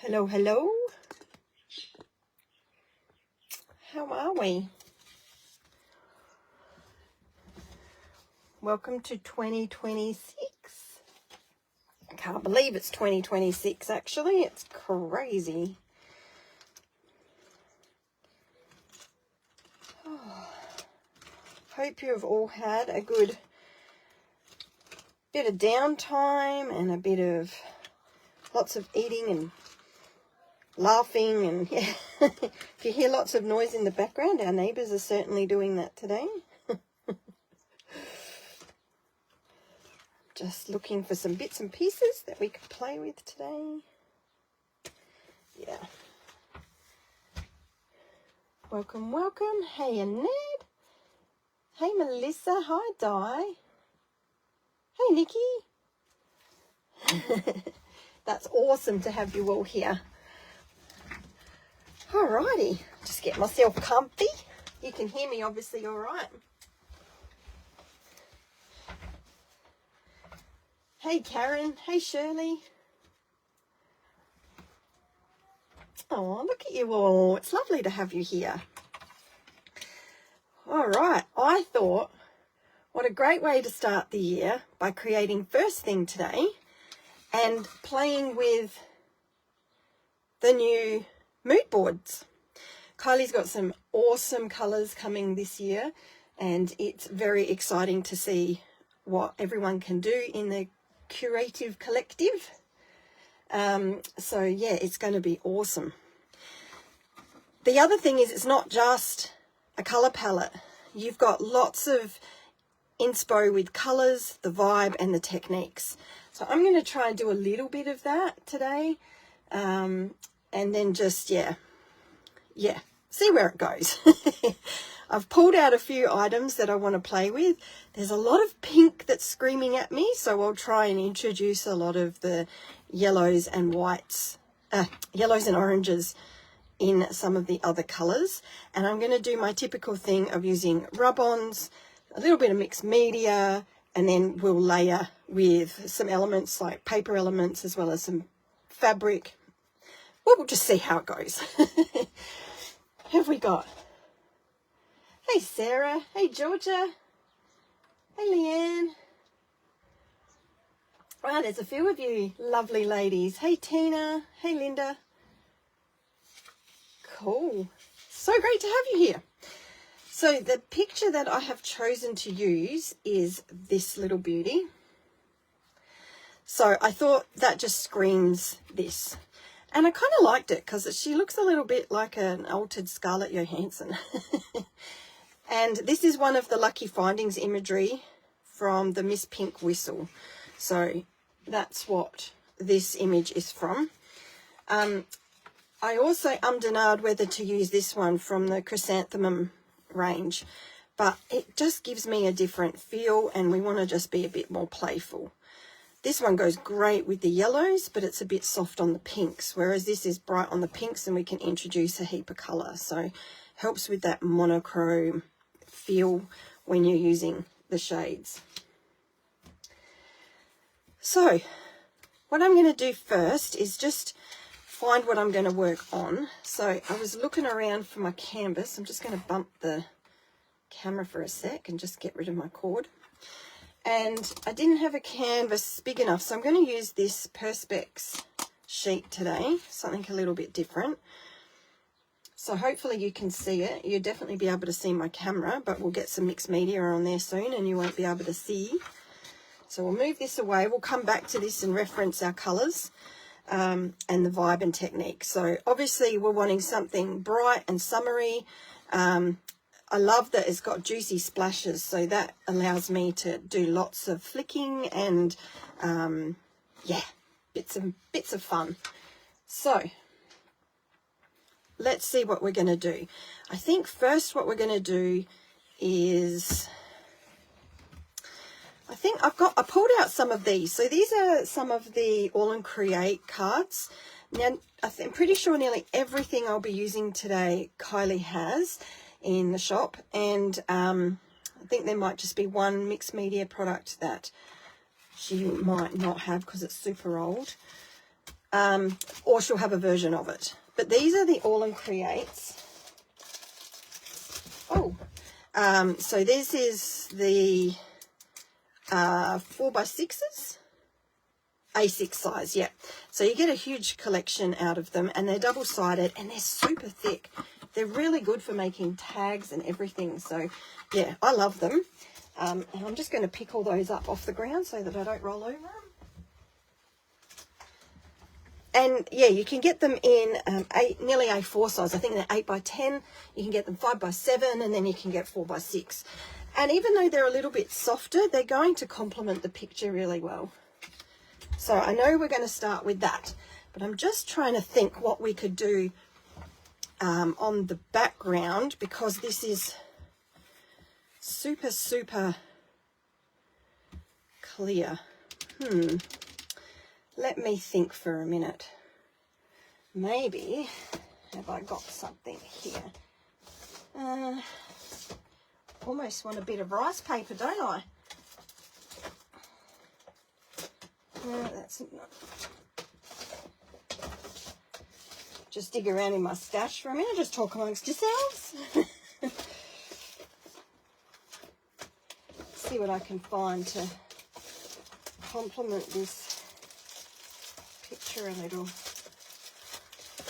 Hello, hello. How are we? Welcome to 2026. I can't believe it's 2026 actually. It's crazy. Oh, hope you have all had a good bit of downtime and a bit of lots of eating and laughing, and yeah. If you hear lots of noise in the background, our neighbours are certainly doing that today. Just looking for some bits and pieces that we could play with today. Yeah. Welcome, welcome. Hey, Annette. Hey, Melissa. Hi, Di. Hey, Nikki. That's awesome to have you all here. Alrighty, just get myself comfy. You can hear me obviously all right. Hey Karen, hey Shirley. Oh, look at you all. It's lovely to have you here. All right, I thought, what a great way to start the year by creating first thing today and playing with the new mood boards. Kylie's got some awesome colours coming this year, and it's very exciting to see what everyone can do in the curative collective. So yeah, it's going to be awesome. The other thing is, it's not just a colour palette. You've got lots of inspo with colours, the vibe and the techniques. So I'm going to try and do a little bit of that today. And then just, yeah, see where it goes. I've pulled out a few items that I want to play with. There's a lot of pink that's screaming at me, so I'll try and introduce a lot of the yellows and whites, yellows and oranges in some of the other colours. And I'm going to do my typical thing of using rub-ons, a little bit of mixed media, and then we'll layer with some elements like paper elements as well as some fabric. Well, we'll just see how it goes. Who have we got? Hey, Sarah. Hey, Georgia. Hey, Leanne. Right, there's a few of you lovely ladies. Hey, Tina. Hey, Linda. Cool. So great to have you here. So the picture that I have chosen to use is this little beauty. So I thought that just screams this. And I kind of liked it because she looks a little bit like an altered Scarlett Johansson. And this is one of the Lucky Findings imagery from the Miss Pink Whistle. So that's what this image is from. I also denied whether to use this one from the Chrysanthemum range, but it just gives me a different feel and we want to just be a bit more playful. This one goes great with the yellows, but it's a bit soft on the pinks, whereas this is bright on the pinks and we can introduce a heap of colour. So helps with that monochrome feel when you're using the shades. So what I'm going to do first is just find what I'm going to work on. So I was looking around for my canvas. I'm just going to bump the camera for a sec and just get rid of my cord. And I didn't have a canvas big enough, so I'm going to use this Perspex sheet today, something a little bit different. So hopefully you can see it. You'll definitely be able to see my camera, but we'll get some mixed media on there soon and you won't be able to see. So we'll move this away. We'll come back to this and reference our colours and the vibe and technique. So obviously we're wanting something bright and summery. I love that it's got juicy splashes, so that allows me to do lots of flicking and yeah, bits of fun. So let's see what we're going to do. I think first what we're going to do is, I pulled out some of these. So these are some of the All and Create cards. Now I'm pretty sure nearly everything I'll be using today Kylie has in the shop, and I think there might just be one mixed media product that she might not have because it's super old. or she'll have a version of it. But these are the All and Creates. Oh, so this is the 4x6s, A6 size, yeah. So you get a huge collection out of them, and they're double-sided, and they're super thick. They're really good for making tags and everything. So, yeah, I love them. And I'm just going to pick all those up off the ground so that I don't roll over them. And yeah, you can get them in nearly A4 size. I think they're 8x10. You can get them 5x7, and then you can get 4x6. And even though they're a little bit softer, they're going to complement the picture really well. So I know we're going to start with that, but I'm just trying to think what we could do on the background, because this is super, super clear. Let me think for a minute. Maybe, have I got something here? Almost want a bit of rice paper, don't I? No, that's not. Just dig around in my stash for a minute. Just talk amongst yourselves. See what I can find to complement this picture a little.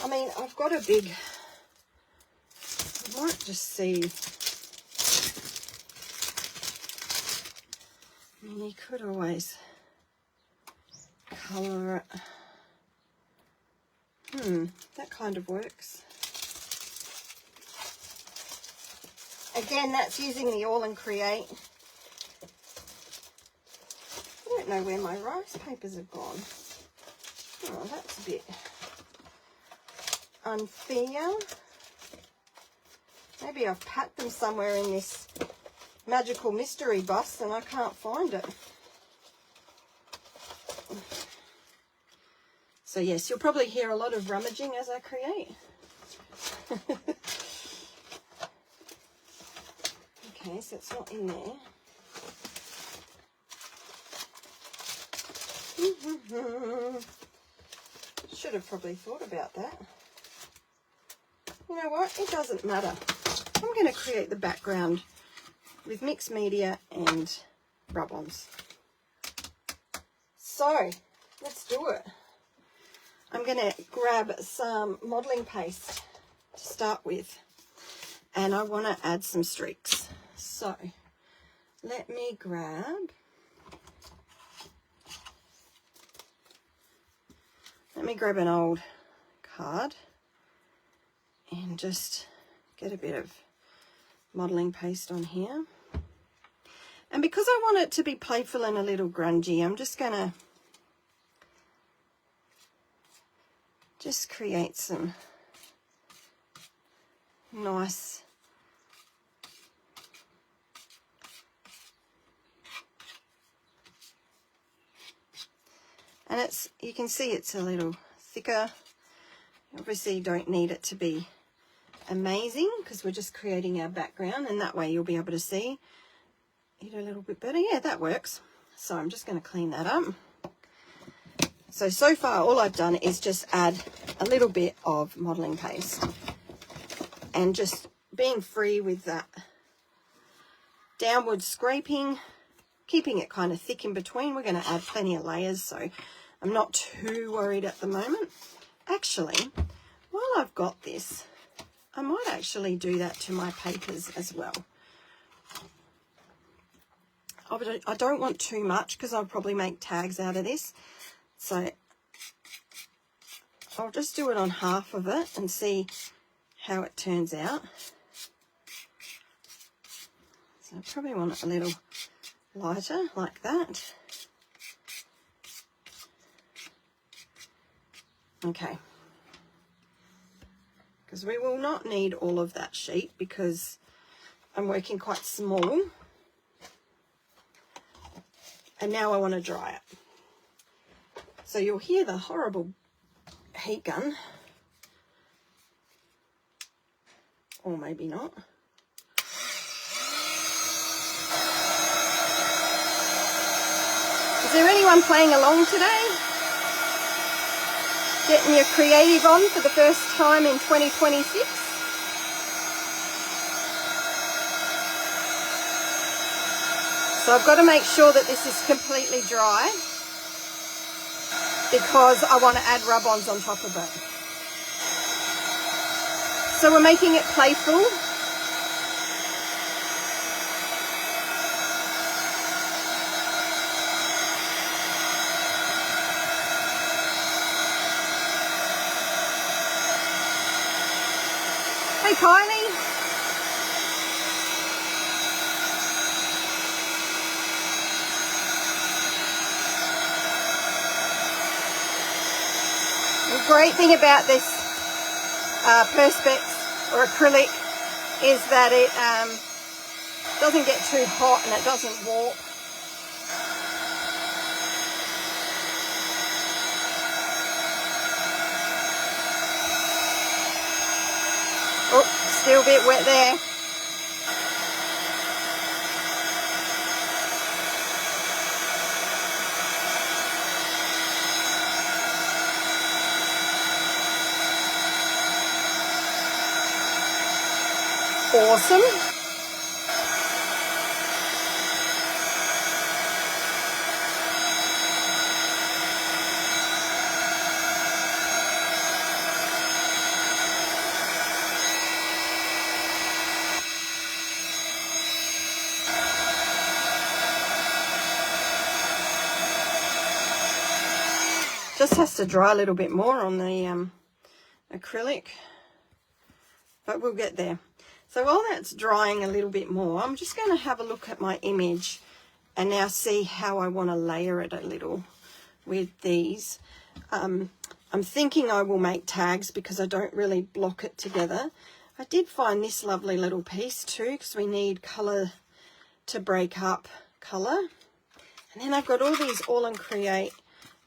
I mean, I've got a big, I might just see, I mean, you could always colour it. That kind of works. Again, that's using the All and Create. I don't know where my rice papers have gone. Oh, that's a bit unfair. Maybe I've packed them somewhere in this magical mystery bus and I can't find it. So yes, you'll probably hear a lot of rummaging as I create. Okay, so it's not in there. Should have probably thought about that. You know what? It doesn't matter. I'm going to create the background with mixed media and rub-ons. So, let's do it. I'm going to grab some modelling paste to start with, and I want to add some streaks. So let me grab an old card and just get a bit of modelling paste on here. And because I want it to be playful and a little grungy, I'm just going to create some nice and you can see it's a little thicker. Obviously you don't need it to be amazing because we're just creating our background, and that way you'll be able to see it a little bit better. Yeah, that works. So I'm just going to clean that up. So far all I've done is just add a little bit of modelling paste and just being free with that downward scraping, keeping it kind of thick in between. We're going to add plenty of layers, so I'm not too worried at the moment. Actually, while I've got this, I might actually do that to my papers as well. I don't want too much because I'll probably make tags out of this. So I'll just do it on half of it and see how it turns out. So I probably want it a little lighter like that. Okay. Because we will not need all of that sheet because I'm working quite small. And now I want to dry it. So you'll hear the horrible heat gun. Or maybe not. Is there anyone playing along today? Getting your creative on for the first time in 2026. So I've got to make sure that this is completely dry because I want to add rub-ons on top of it. So we're making it playful. Hey Kylie. The great thing about this Perspex or acrylic is that it doesn't get too hot and it doesn't warp. Oh, still a bit wet there. Awesome. Just has to dry a little bit more on the acrylic, but we'll get there. So while that's drying a little bit more, I'm just going to have a look at my image and now see how I want to layer it a little with these. I'm thinking I will make tags because I don't really block it together. I did find this lovely little piece too because we need colour to break up colour. And then I've got all these All and Create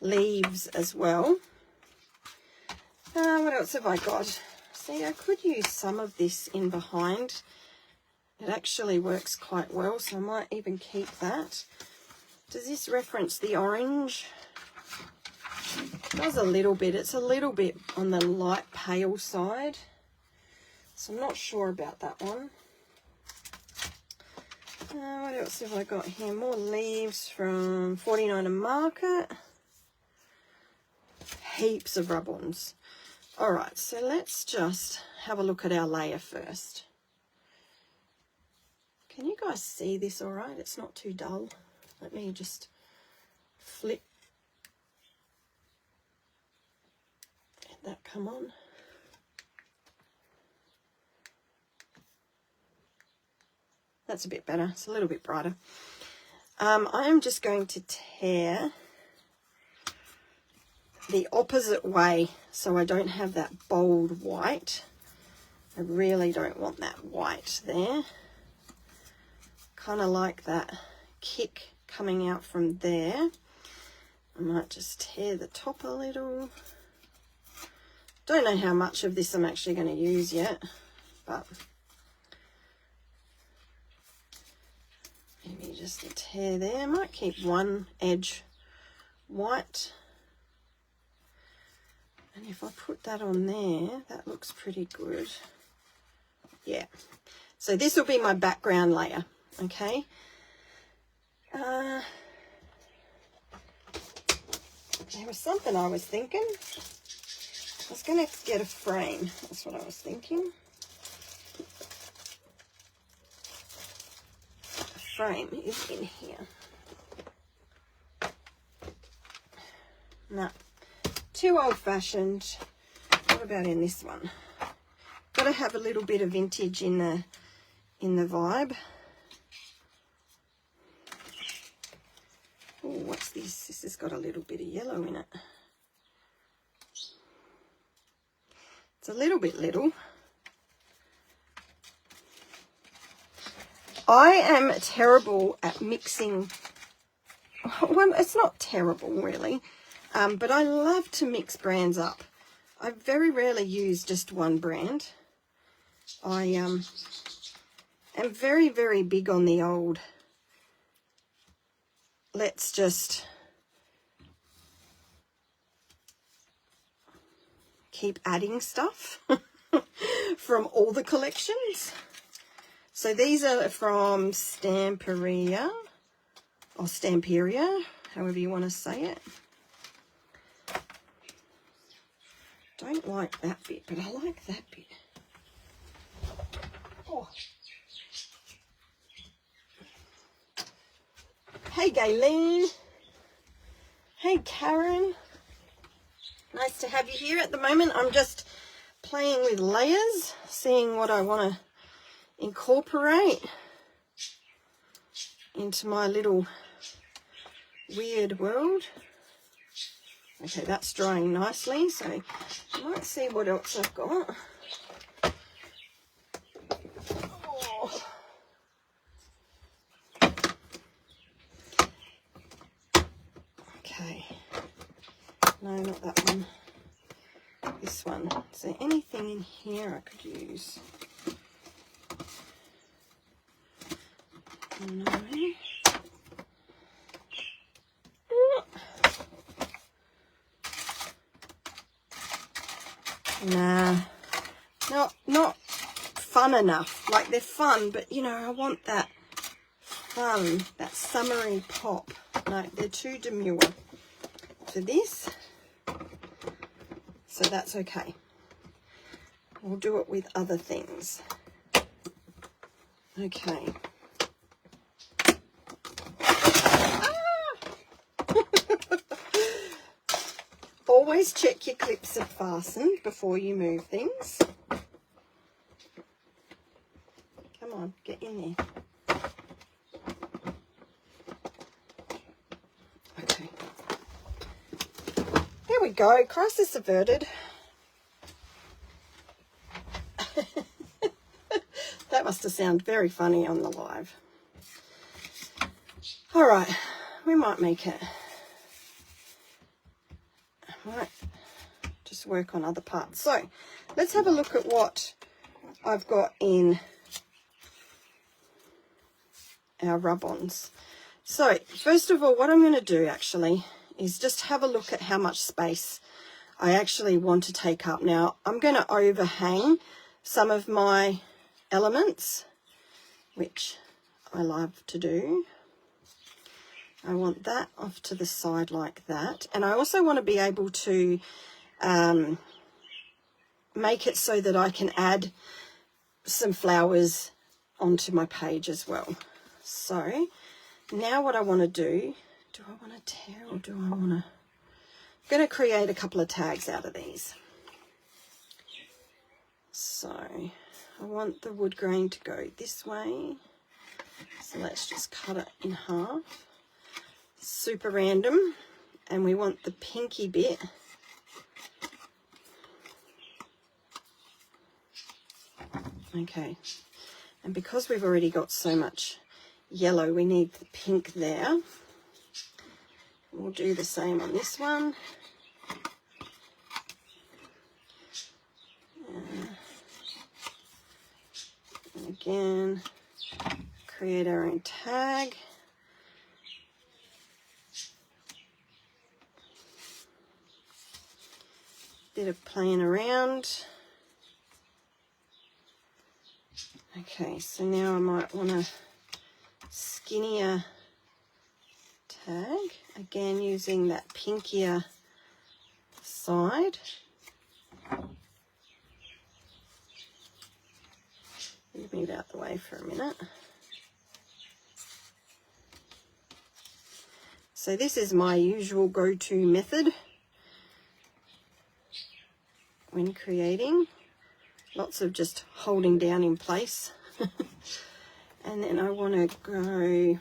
leaves as well. What else have I got? See, I could use some of this in behind. It actually works quite well, so I might even keep that. Does this reference the orange? It does a little bit. It's a little bit on the light pale side, so I'm not sure about that one. What else have I got here? More leaves from 49 and Market. Heaps of rub-ons. Alright, so let's just have a look at our layer first. Can you guys see this alright? It's not too dull. Let me just flip. Let that come on. That's a bit better. It's a little bit brighter. I am just going to tear the opposite way so I don't have that bold white. I really don't want that white there. Kind of like that kick coming out from there. I might just tear the top a little. Don't know how much of this I'm actually going to use yet, but maybe just a tear there. I might keep one edge white. And if I put that on there, that looks pretty good. Yeah. So this will be my background layer, okay? There was something I was thinking. I was going to get a frame. That's what I was thinking. The frame is in here. No. Too old-fashioned. What about in this one? Got to have a little bit of vintage in the vibe. Oh, what's this? This has got a little bit of yellow in it. It's a little bit little. I am terrible at mixing. Well, it's not terrible really. But I love to mix brands up. I very rarely use just one brand. I am very, very big on the old, let's just keep adding stuff from all the collections. So these are from Stamperia, or Stamperia, however you want to say it. Don't like that bit, but I like that bit. Oh. Hey Gayleen. Hey Karen. Nice to have you here. At the moment I'm just playing with layers, seeing what I want to incorporate into my little weird world. Okay, that's drying nicely, so I might see what else I've got. Oh. Okay, no, not that one. This one. Is there anything in here I could use? No. Nah, not fun enough. Like, they're fun, but you know, I want that fun, that summery pop. No, they're too demure for this, so that's okay. We'll do it with other things. Okay. Always check your clips are fastened before you move things. Come on, get in there. Okay. There we go. Crisis averted. That must have sounded very funny on the live. All right, we might make it. Right, just work on other parts. So let's have a look at what I've got in our rub-ons. So first of all, what I'm going to do actually is just have a look at how much space I actually want to take up. Now I'm going to overhang some of my elements, which I love to do. I want that off to the side like that. And I also want to be able to make it so that I can add some flowers onto my page as well. So now what I want to do I want to tear or do I want to... I'm going to create a couple of tags out of these. So I want the wood grain to go this way. So let's just cut it in half. Super random, and we want the pinky bit okay, and because we've already got so much yellow, we need the pink there. We'll do the same on this one. And again, create our own tag. Bit of playing around. Okay, so now I might want a skinnier tag, again using that pinkier side. Move out the way for a minute. So this is my usual go-to method when creating. Lots of just holding down in place. And then I want to go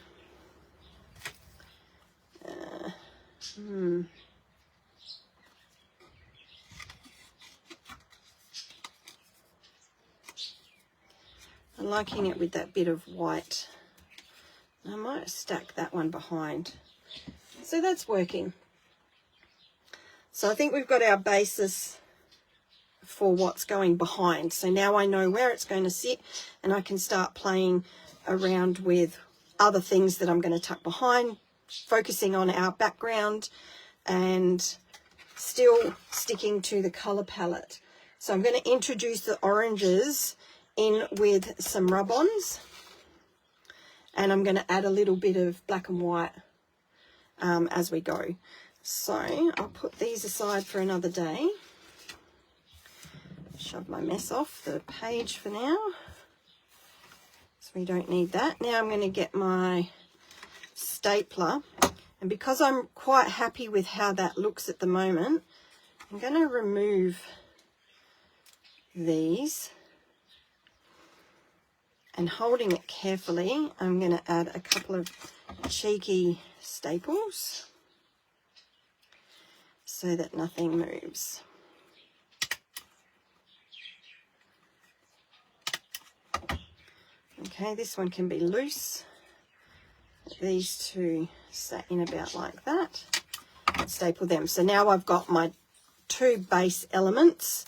I'm liking it with that bit of white. I might stack that one behind. So that's working. So I think we've got our basis for what's going behind. So now I know where it's going to sit, and I can start playing around with other things that I'm going to tuck behind, focusing on our background and still sticking to the color palette. So I'm going to introduce the oranges in with some rub-ons, and I'm going to add a little bit of black and white as we go. So I'll put these aside for another day. Shove my mess off the page for now, so we don't need that. Now I'm going to get my stapler, and because I'm quite happy with how that looks at the moment, I'm going to remove these, and holding it carefully, I'm going to add a couple of cheeky staples so that nothing moves. Okay, this one can be loose. These two sat in about like that. Staple them. So now I've got my two base elements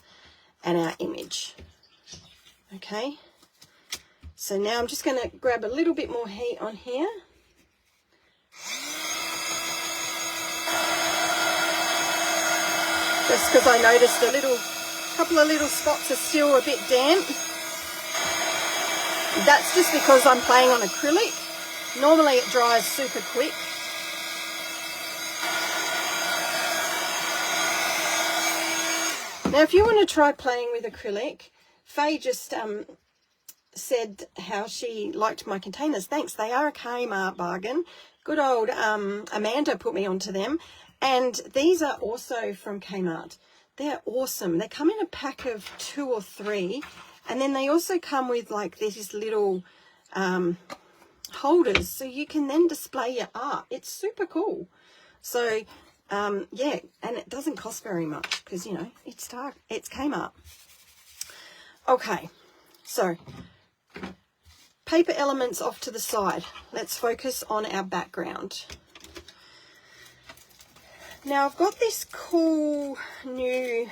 and our image. Okay, so now I'm just going to grab a little bit more heat on here. Just because I noticed a couple of little spots are still a bit damp. That's just because I'm playing on acrylic. Normally it dries super quick. Now if you want to try playing with acrylic, Faye just said how she liked my containers. Thanks, they are a Kmart bargain. Good old Amanda put me onto them. And these are also from Kmart. They're awesome. They come in a pack of 2 or 3. And then they also come with like these little holders, so you can then display your art. It's super cool. So yeah, and it doesn't cost very much because, you know, it's Kmart. Okay, so paper elements off to the side. Let's focus on our background. Now I've got this cool new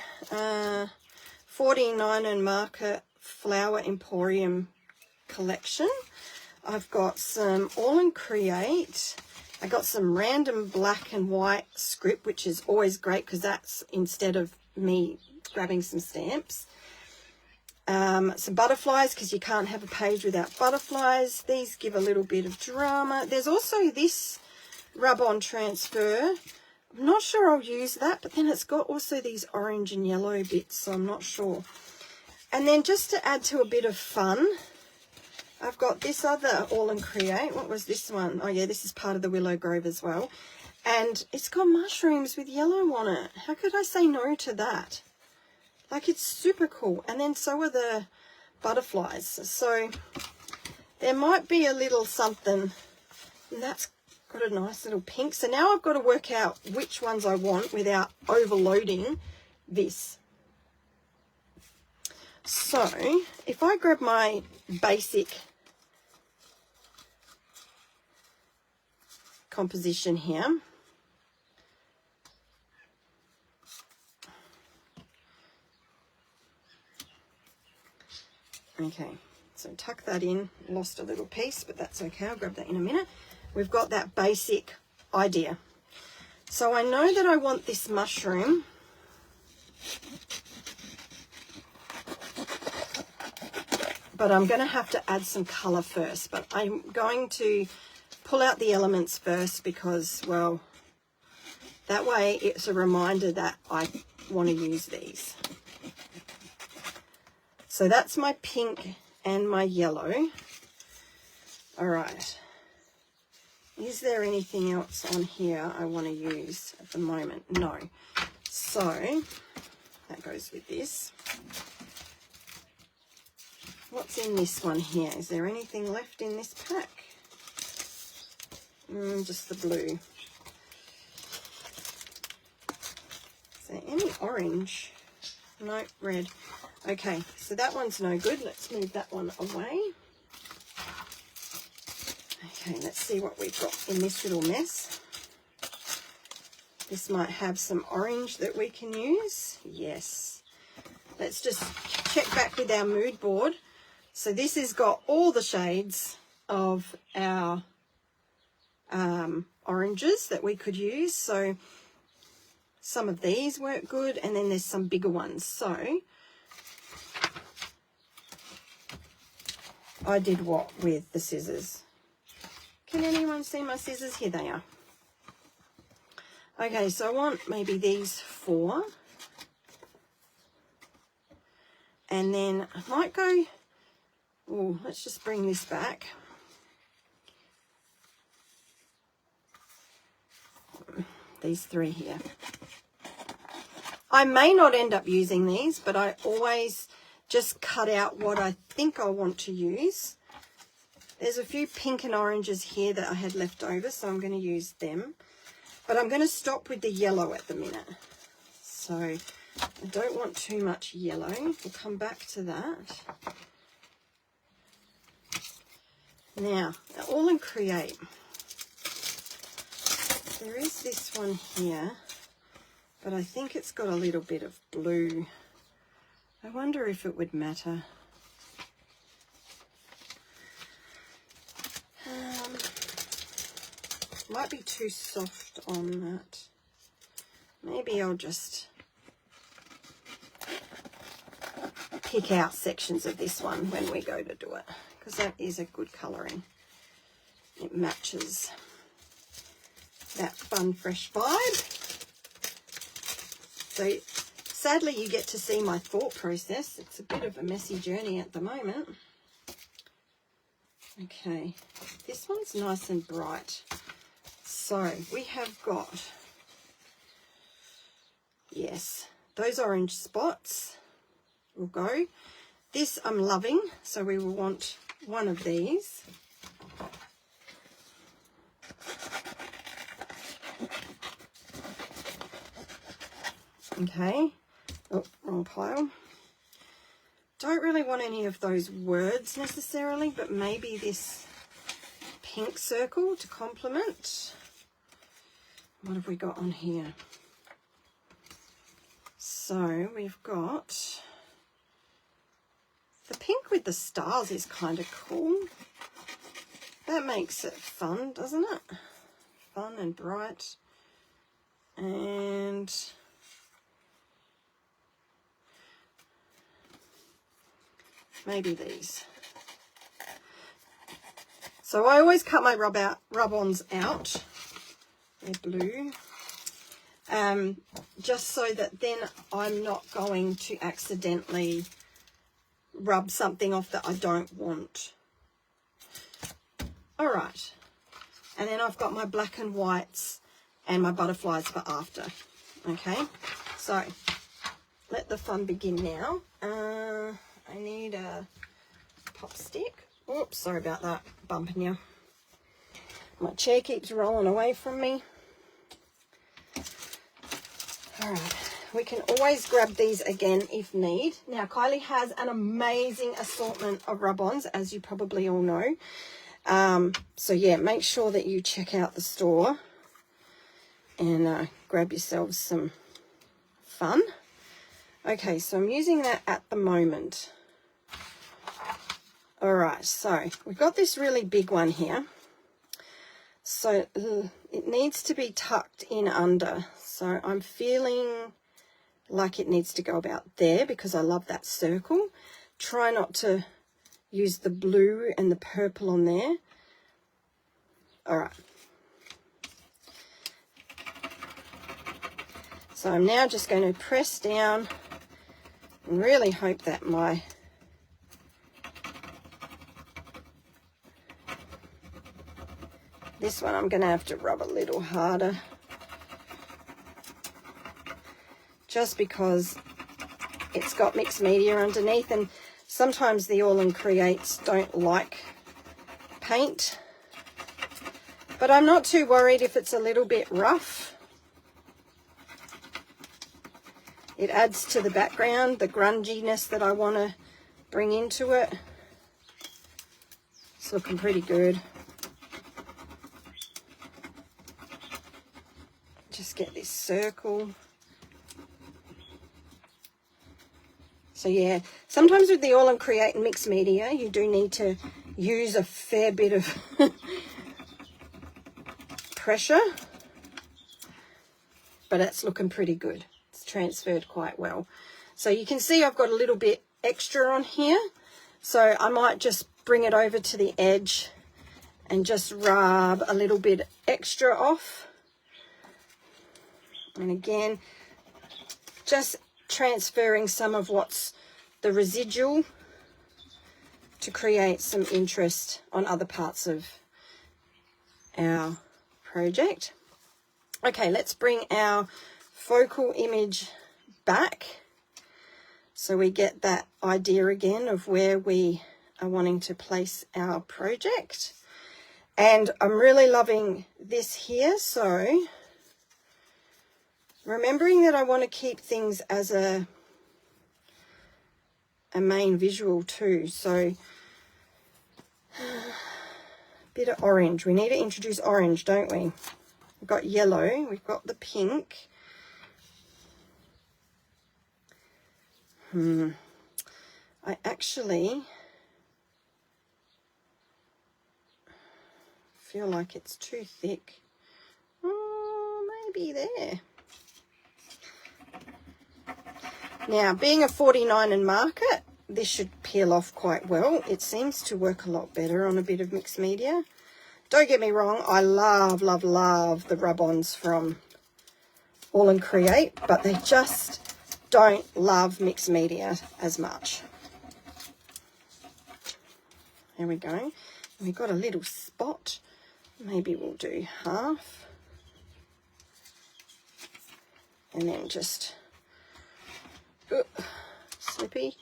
49 and Marker Flower Emporium collection. I've got some All and Create. I got some random black and white script, which is always great because that's instead of me grabbing some stamps. Some butterflies, because you can't have a page without butterflies. These give a little bit of drama. There's also this rub-on transfer. I'm not sure I'll use that, but then it's got also these orange and yellow bits, so I'm not sure. And then just to add to a bit of fun, I've got this other All and Create. What was this one? Oh yeah, this is part of the Willow Grove as well. And it's got mushrooms with yellow on it. How could I say no to that? Like, it's super cool. And then so are the butterflies. So there might be a little something. And that's got a nice little pink. So now I've got to work out which ones I want without overloading this. So if I grab my basic composition here, okay, so tuck that in. Lost a little piece, but that's okay, I'll grab that in a minute. We've got that basic idea. So I know that I want this mushroom. But I'm going to have to add some colour first. But I'm going to pull out the elements first because, well, that way it's a reminder that I want to use these. So that's my pink and my yellow. All right. Is there anything else on here I want to use at the moment? No. So that goes with this. What's in this one here? Is there anything left in this pack? Just the blue. Is there any orange? No, red. Okay, so that one's no good. Let's move that one away. Okay, let's see what we've got in this little mess. This might have some orange that we can use. Yes. Let's just check back with our mood board. So this has got all the shades of our oranges that we could use. So some of these work good, and then there's some bigger ones. So I did what with the scissors? Can anyone see my scissors? Here they are. Okay, so I want maybe these 4. And then I might go, oh, let's just bring this back. These 3 here. I may not end up using these, but I always just cut out what I think I want to use. There's a few pink and oranges here that I had left over, so I'm going to use them. But I'm going to stop with the yellow at the minute. So I don't want too much yellow. We'll come back to that. Now, all in Create. There is this one here, but I think it's got a little bit of blue. I wonder if it would matter. Might be too soft on that. Maybe I'll just pick out sections of this one when we go to do it, because that is a good colouring. It matches that fun, fresh vibe. So sadly you get to see my thought process. It's a bit of a messy journey at the moment. Okay, this one's nice and bright. So we have got, yes, those orange spots will go. This I'm loving, so we will want one of these. Okay, oh, wrong pile. Don't really want any of those words necessarily, but maybe this pink circle to complement. What have we got on here? So we've got the pink with the stars is kind of cool. That makes it fun, doesn't it? Fun and bright. And maybe these. So I always cut my rub-ons out. They're blue. Just so that then I'm not going to accidentally rub something off that I don't want. All right. And then I've got my black and whites and my butterflies for after. Okay. So let the fun begin now. I need a pop stick. Oops, sorry about that, bumping you. My chair keeps rolling away from me. All right, we can always grab these again if need. Now, Kylie has an amazing assortment of rub-ons, as you probably all know. So yeah, make sure that you check out the store and grab yourselves some fun. Okay, so I'm using that at the moment. All right, so we've got this really big one here. So it needs to be tucked in under. So I'm feeling like it needs to go about there because I love that circle. Try not to use the blue and the purple on there. All right. So I'm now just going to press down and really hope that this one I'm going to have to rub a little harder. Just because it's got mixed media underneath, and sometimes the All in Creates don't like paint. But I'm not too worried if it's a little bit rough. It adds to the background, the grunginess that I want to bring into it. It's looking pretty good. Just get this circle. So yeah, sometimes with the All in Create and mixed media, you do need to use a fair bit of pressure. but it's looking pretty good. It's transferred quite well. So you can see I've got a little bit extra on here. So I might just bring it over to the edge and just rub a little bit extra off. And again, just transferring some of what's the residual to create some interest on other parts of our project. Okay, let's bring our focal image back so we get that idea again of where we are wanting to place our project. And I'm really loving this here, so remembering that I want to keep things as a main visual too. So bit of orange. We need to introduce orange, don't we? We've got yellow, we've got the pink. I actually feel like it's too thick. Oh, maybe there. Now, being a 49 and market, this should peel off quite well. It seems to work a lot better on a bit of mixed media. Don't get me wrong, I love, love, love the rub-ons from All and Create, but they just don't love mixed media as much. There we go. We've got a little spot. Maybe we'll do half. And then just, slippy,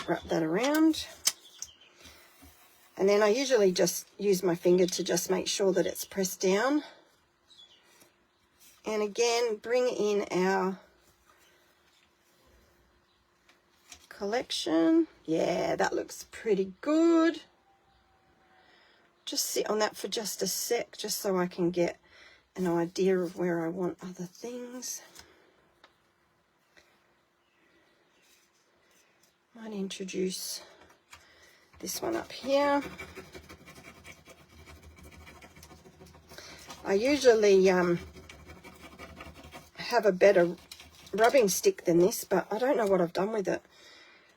wrap that around. And then I usually just use my finger to just make sure that it's pressed down. And again, bring in our collection. Yeah, that looks pretty good. Just sit on that for just a sec, just so I can get an idea of where I want other things. Might introduce this one up here. I usually have a better rubbing stick than this, but I don't know what I've done with it.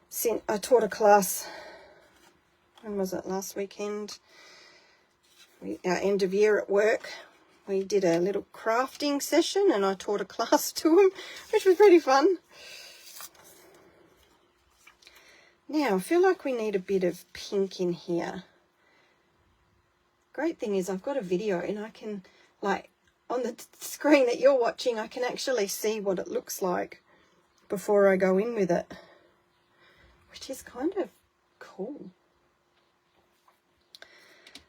Since I taught a class, when was it, last weekend? Our end of year at work, we did a little crafting session and I taught a class to them, which was pretty fun. Now, I feel like we need a bit of pink in here. Great thing is I've got a video and I can, like, on the screen that you're watching, I can actually see what it looks like before I go in with it, which is kind of cool.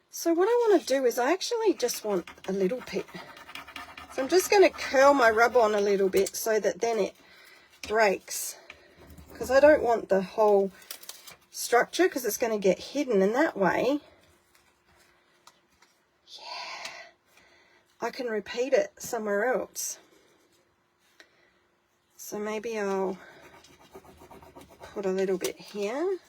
So what I want to do is I actually just want a little bit. So I'm just going to curl my rub on a little bit so that then it breaks, because I don't want the whole structure, because it's going to get hidden, and that way, yeah, I can repeat it somewhere else. So maybe I'll put a little bit here.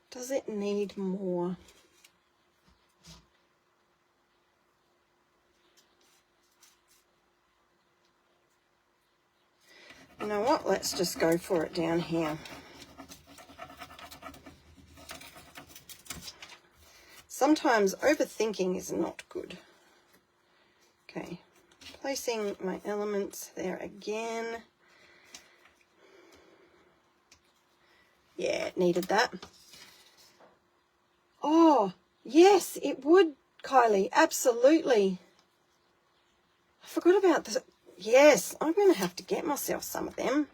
Does it need more? You know what? Let's just go for it down here. Sometimes overthinking is not good. Okay, placing my elements there again. Yeah, it needed that. Oh, yes, it would, Kylie, absolutely. I forgot about this. Yes, I'm going to have to get myself some of them.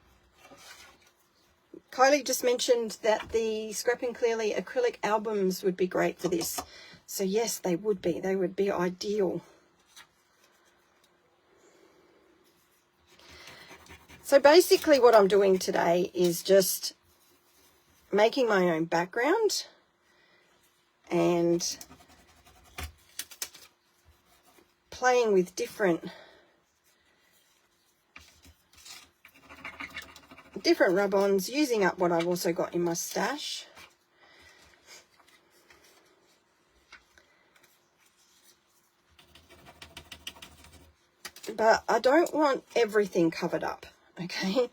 Kylie just mentioned that the Scrapping Clearly acrylic albums would be great for this. So yes, they would be. They would be ideal. So basically what I'm doing today is just making my own background and playing with different rub-ons, using up what I've also got in my stash. but I don't want everything covered up, okay?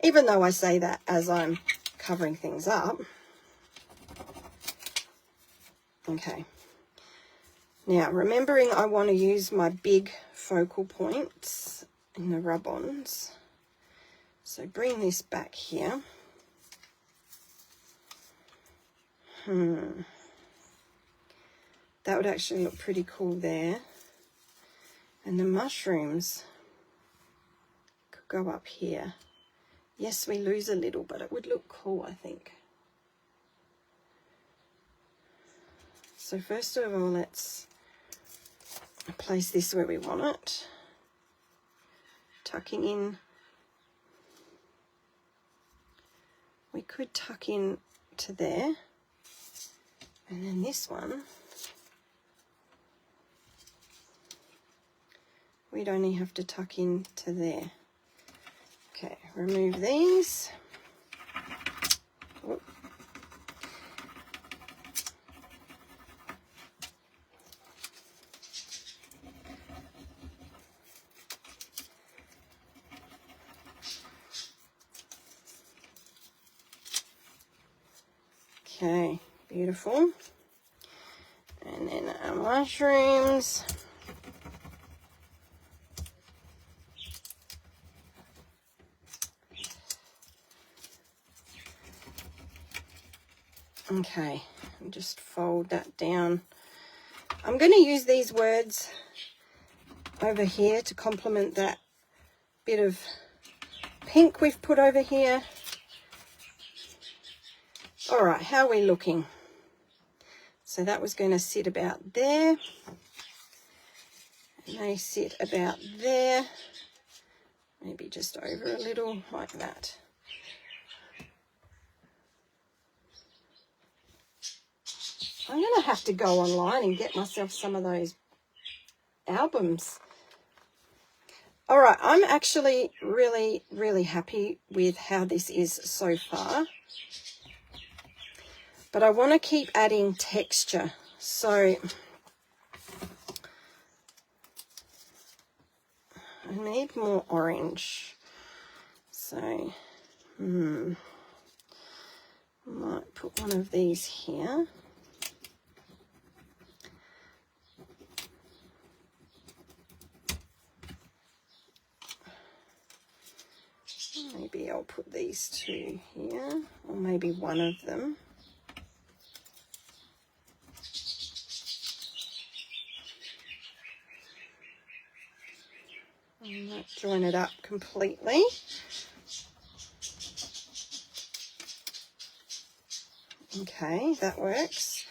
Even though I say that as I'm covering things up. Okay. Now, remembering I want to use my big focal points in the rub-ons. So bring this back here. That would actually look pretty cool there. And the mushrooms could go up here. Yes, we lose a little, but it would look cool, I think. So first of all, let's place this where we want it. Tucking in. We could tuck in to there. And then this one, we'd only have to tuck in to there. Okay, remove these. Whoop. Okay, beautiful. And then our mushrooms. Okay, and just fold that down. I'm going to use these words over here to complement that bit of pink we've put over here. All right, how are we looking? So that was going to sit about there. And they sit about there. Maybe just over a little like that. I'm going to have to go online and get myself some of those albums. All right, I'm actually really, really happy with how this is so far. But I want to keep adding texture. So I need more orange. So might put one of these here. Maybe I'll put these two here, or maybe one of them. And not join it up completely. Okay, that works.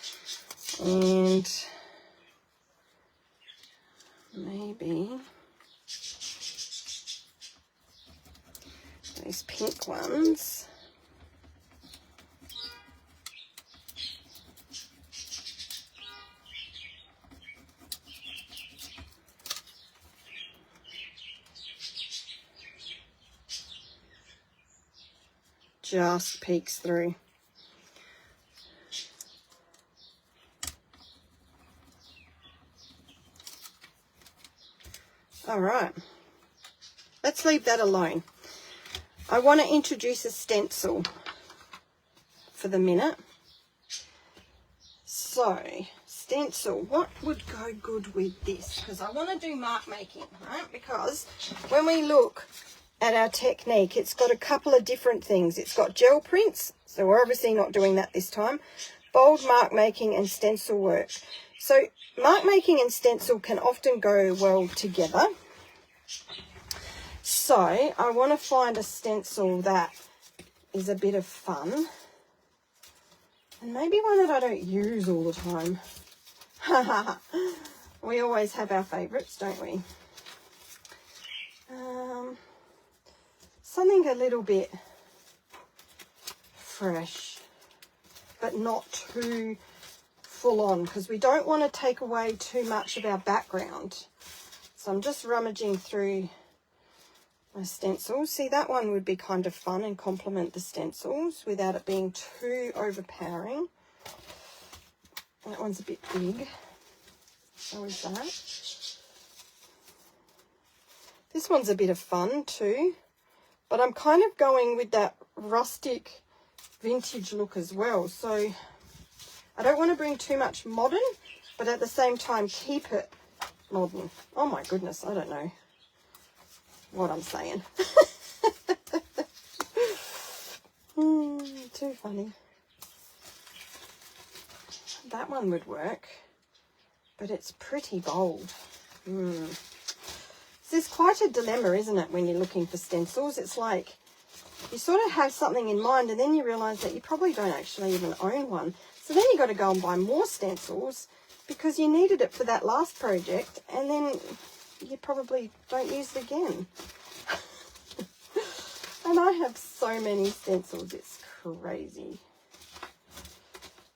And maybe those pink ones. Just peeks through. All right, let's leave that alone. I want to introduce a stencil for the minute. So, stencil, what would go good with this? Because I want to do mark making, right? Because when we look at our technique, it's got a couple of different things. It's got gel prints, so we're obviously not doing that this time. Bold mark making and stencil work. So mark making and stencil can often go well together. So I want to find a stencil that is a bit of fun. And maybe one that I don't use all the time. We always have our favourites, don't we? Something a little bit fresh, but not too full on, because we don't want to take away too much of our background. So I'm just rummaging through my stencils. See, that one would be kind of fun and complement the stencils without it being too overpowering. That one's a bit big. So is that. This one's a bit of fun too, but I'm kind of going with that rustic vintage look as well. So I don't want to bring too much modern, but at the same time keep it modern. Oh my goodness, I don't know what I'm saying. Too funny. That one would work, but it's pretty bold. This is quite a dilemma, isn't it, when you're looking for stencils? It's like you sort of have something in mind and then you realise that you probably don't actually even own one. So then you got to go and buy more stencils because you needed it for that last project and then you probably don't use it again. And I have so many stencils, it's crazy.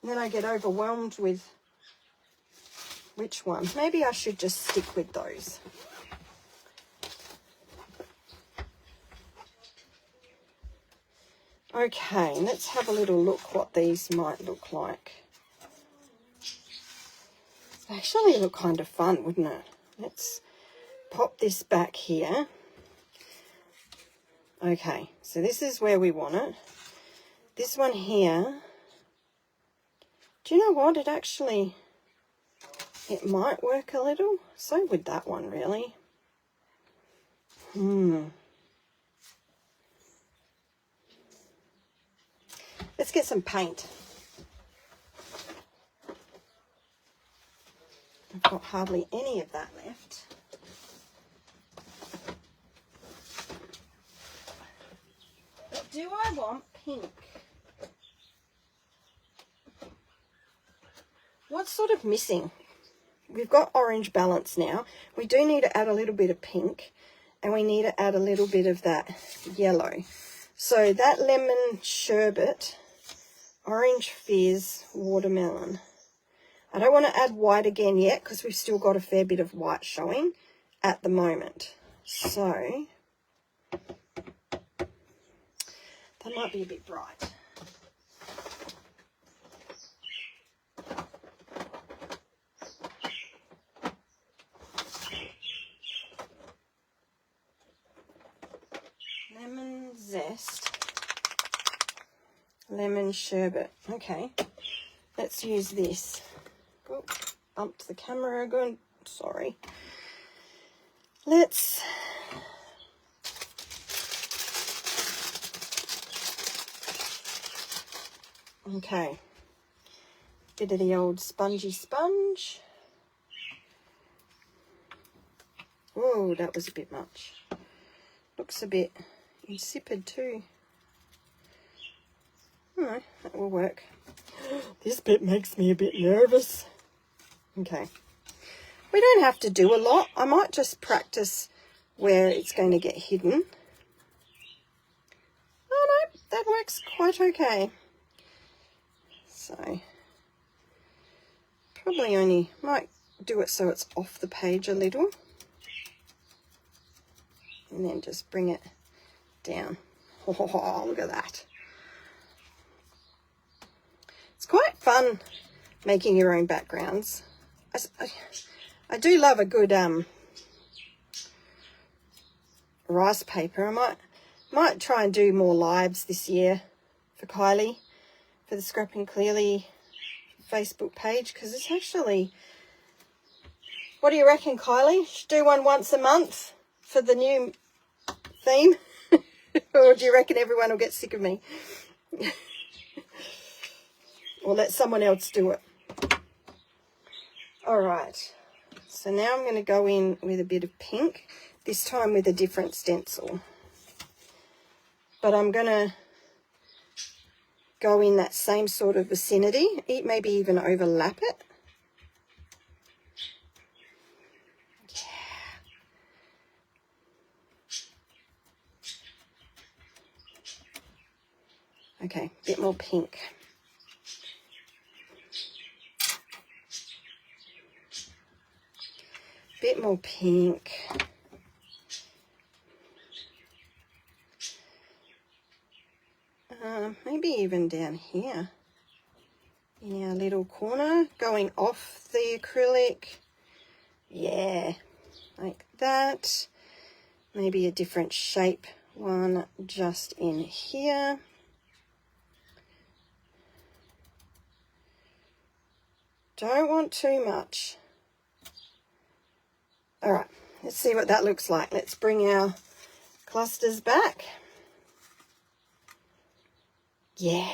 And then I get overwhelmed with which one. Maybe I should just stick with those. Okay, let's have a little look what these might look like. They actually look kind of fun, wouldn't it? Let's pop this back here. Okay, so this is where we want it. This one here, do you know what? It might work a little. So would that one, really. Let's get some paint. I've got hardly any of that left. But do I want pink? What's sort of missing? We've got orange balance now. We do need to add a little bit of pink and we need to add a little bit of that yellow. So that lemon sherbet, orange fizz, watermelon. I don't want to add white again yet because we've still got a fair bit of white showing at the moment. So that might be a bit bright. Lemon zest, lemon sherbet. Okay, let's use this. Oh, bumped the camera again. Sorry. Let's okay. Bit of the old spongy sponge. Whoa, that was a bit much. Looks a bit insipid too. No, that will work. This bit makes me a bit nervous. Okay. We don't have to do a lot. I might just practice where it's going to get hidden. Oh no, that works quite okay. So, probably only might do it so it's off the page a little. And then just bring it down. Oh, look at that. It's quite fun making your own backgrounds. I do love a good rice paper. I might try and do more lives this year for Kylie, for the Scrapping Clearly Facebook page, because it's actually, what do you reckon, Kylie? Should do one once a month for the new theme? Or do you reckon everyone will get sick of me? Or let someone else do it? All right. So now I'm going to go in with a bit of pink, this time with a different stencil. But I'm going to go in that same sort of vicinity, maybe even overlap it. Okay, a bit more pink. Bit more pink. Maybe even down here in our little corner, going off the acrylic. Yeah, like that. maybe a different shape one just in here. Don't want too much. All right, let's see what that looks like. Let's bring our clusters back. Yeah,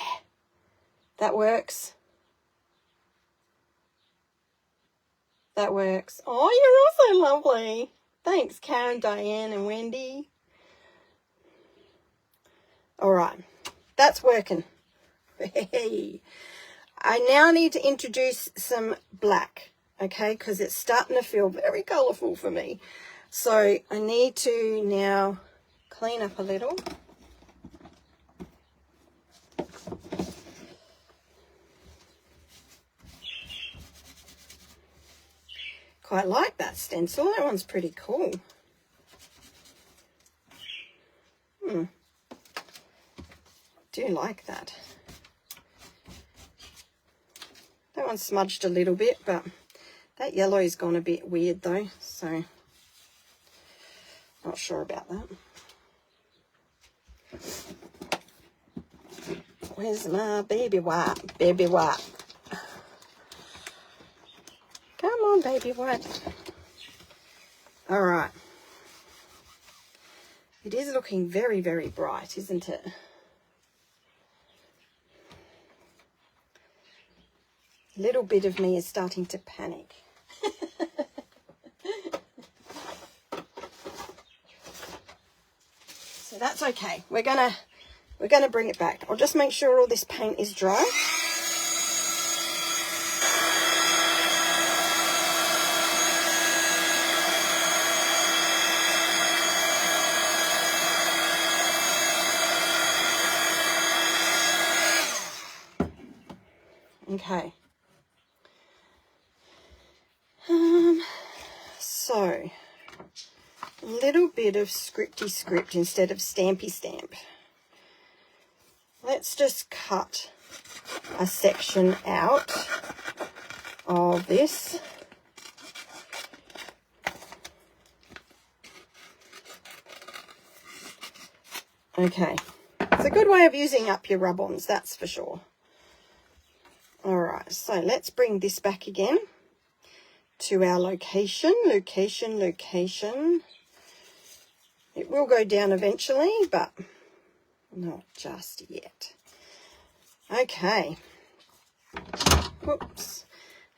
that works. That works. Oh, you're also lovely. Thanks, Karen, Diane, and Wendy. All right, that's working. Hey. I now need to introduce some black, okay, because it's starting to feel very colourful for me. So I need to now clean up a little. Quite like that stencil. That one's pretty cool. Do like that. That one smudged a little bit, but that yellow's gone a bit weird though, so not sure about that. Where's my baby wipe? Baby wipe. Come on, baby wipe. All right. It is looking very, very bright, isn't it? A little bit of me is starting to panic. So that's okay. We're gonna bring it back. I'll just make sure all this paint is dry. Okay. So a little bit of scripty script instead of stampy stamp. Let's just cut a section out of this. Okay, it's a good way of using up your rub-ons, that's for sure. All right, so let's bring this back again to our location. It will go down eventually, but not just yet. Okay. Whoops.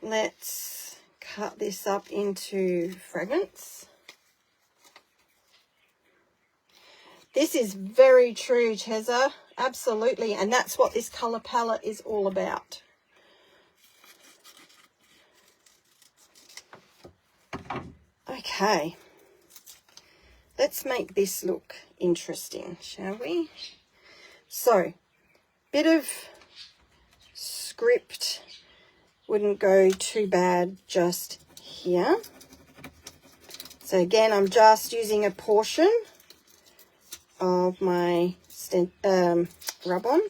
Let's cut this up into fragments. This is very true, Tessa. Absolutely. And that's what this colour palette is all about. Okay. Let's make this look interesting, shall we? So, bit of script wouldn't go too bad just here. So again, I'm just using a portion of my rub-on,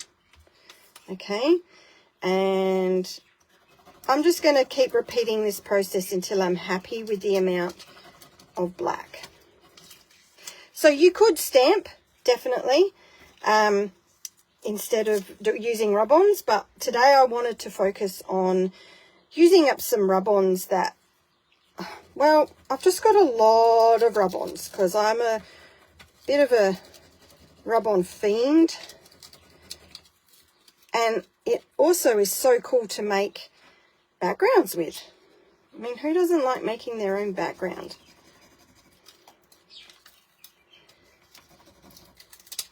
okay, and I'm just going to keep repeating this process until I'm happy with the amount of black. So you could stamp, definitely, instead of using rub-ons, but today I wanted to focus on using up some rub-ons that, well, I've just got a lot of rub-ons because I'm a bit of a rub-on fiend, and it also is so cool to make backgrounds with. I mean, who doesn't like making their own background?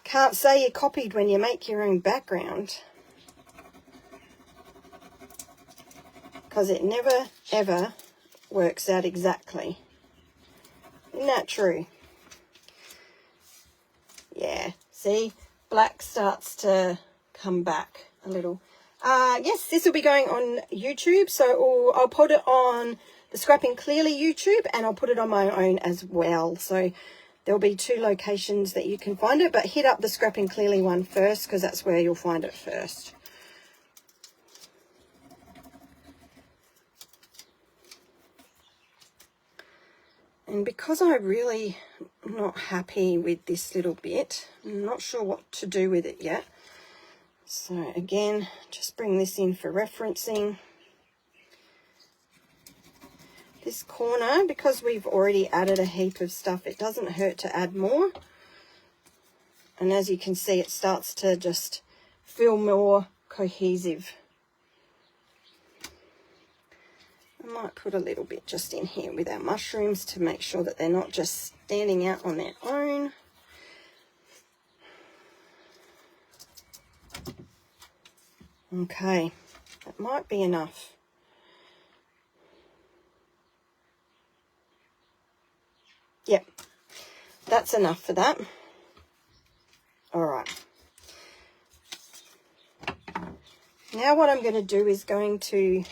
Can't say you're copied when you make your own background, because it never ever works out exactly. Isn't that true? Yeah, see, black starts to come back a little. Yes, this will be going on YouTube, so I'll put it on the Scrapping Clearly YouTube, and I'll put it on my own as well. So there'll be two locations that you can find it, but hit up the Scrapping Clearly one first, because that's where you'll find it first. And because I'm really not happy with this little bit, I'm not sure what to do with it yet. So again, just bring this in for referencing. This corner, because we've already added a heap of stuff, it doesn't hurt to add more. And as you can see, it starts to just feel more cohesive. I might put a little bit just in here with our mushrooms to make sure that they're not just standing out on their own. Okay, that might be enough. Yep, that's enough for that. All right. Now what I'm going to do is going to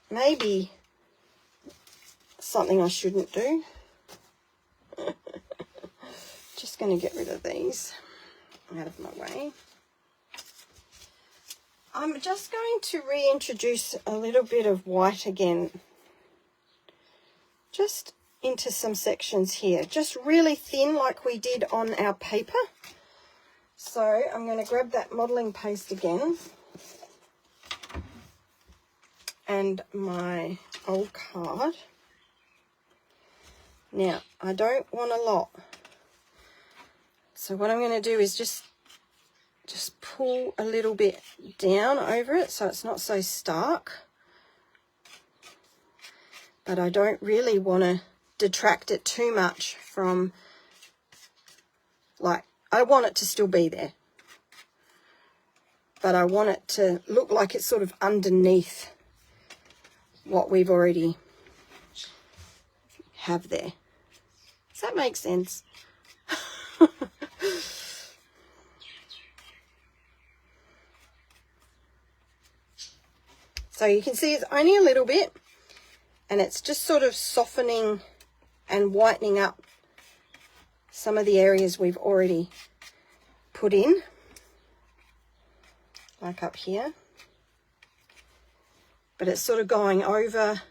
maybe something I shouldn't do. Just going to get rid of these out of my way. I'm just going to reintroduce a little bit of white again, just into some sections here, just really thin like we did on our paper. So I'm going to grab that modelling paste again and my old card. Now I don't want a lot, so what I'm going to do is just pull a little bit down over it so it's not so stark, but I don't really want to detract it too much from, like, I want it to still be there, but I want it to look like it's sort of underneath what we've already have there. Does that make sense? So you can see it's only a little bit, and it's just sort of softening and whitening up some of the areas we've already put in, like up here. But it's sort of going over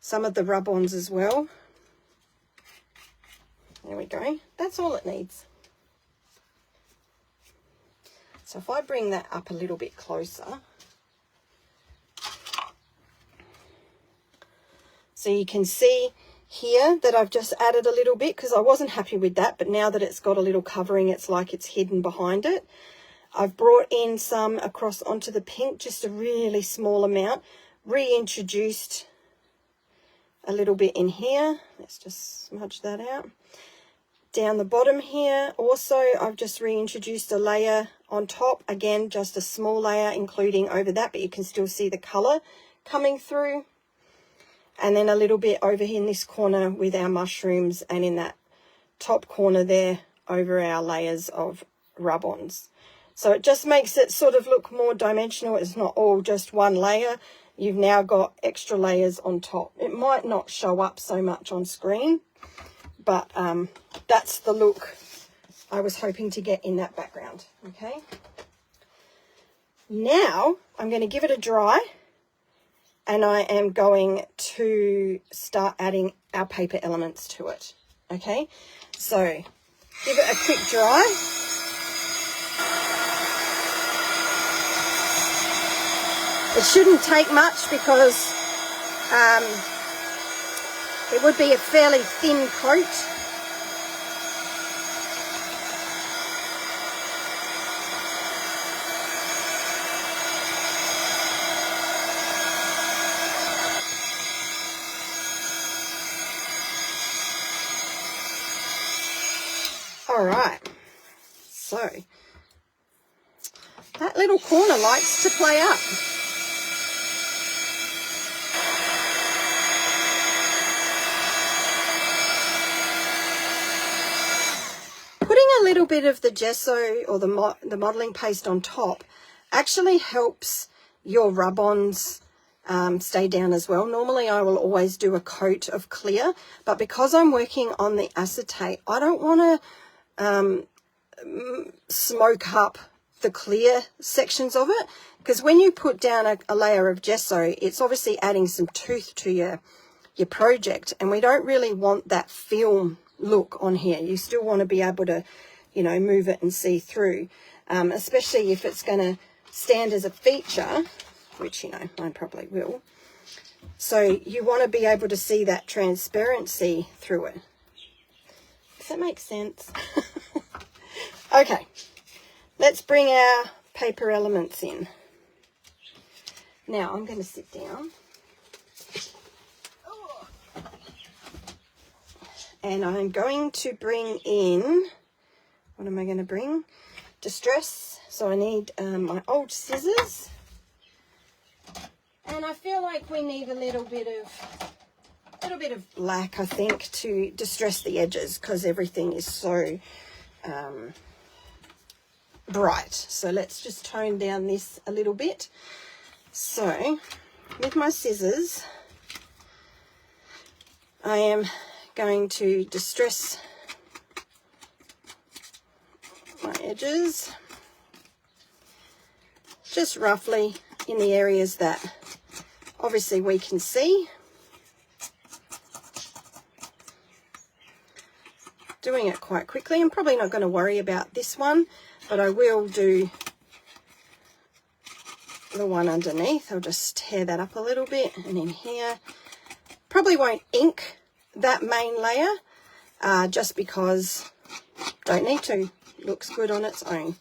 some of the rub-ons as well. There we go. That's all it needs. So if I bring that up a little bit closer, so you can see here that I've just added a little bit because I wasn't happy with that, but now that it's got a little covering, it's like it's hidden behind it. I've brought in some across onto the pink, just a really small amount, reintroduced a little bit in here. Let's just smudge that out. Down the bottom here also I've just reintroduced a layer on top, again just a small layer including over that, but you can still see the colour coming through. And then a little bit over here in this corner with our mushrooms, and in that top corner there over our layers of rub-ons. So it just makes it sort of look more dimensional. It's not all just one layer. You've now got extra layers on top. It might not show up so much on screen, but that's the look I was hoping to get in that background. Okay. Now I'm going to give it a dry, and I am going to start adding our paper elements to it. Okay, so give it a quick dry. It shouldn't take much because it would be a fairly thin coat. All right, so that little corner likes to play up. Putting a little bit of the gesso or the modelling paste on top actually helps your rub-ons stay down as well. Normally I will always do a coat of clear, but because I'm working on the acetate, I don't want to smoke up the clear sections of it, because when you put down a layer of gesso, it's obviously adding some tooth to your project, and we don't really want that film look on here. You still want to be able to, you know, move it and see through, especially if it's going to stand as a feature, which, you know, mine probably will. So you want to be able to see that transparency through it. Does that make sense? Okay, let's bring our paper elements in. Now I'm going to sit down. And I'm going to bring in, what am I going to bring? Distress. So I need my old scissors. And I feel like we need a little bit of black, I think, to distress the edges, because everything is so bright. So let's just tone down this a little bit. So with my scissors, I am going to distress my edges just roughly in the areas that obviously we can see. Doing it quite quickly. I'm probably not going to worry about this one, but I will do the one underneath. I'll just tear that up a little bit, and in here probably won't ink that main layer, just because don't need to. Looks good on its own.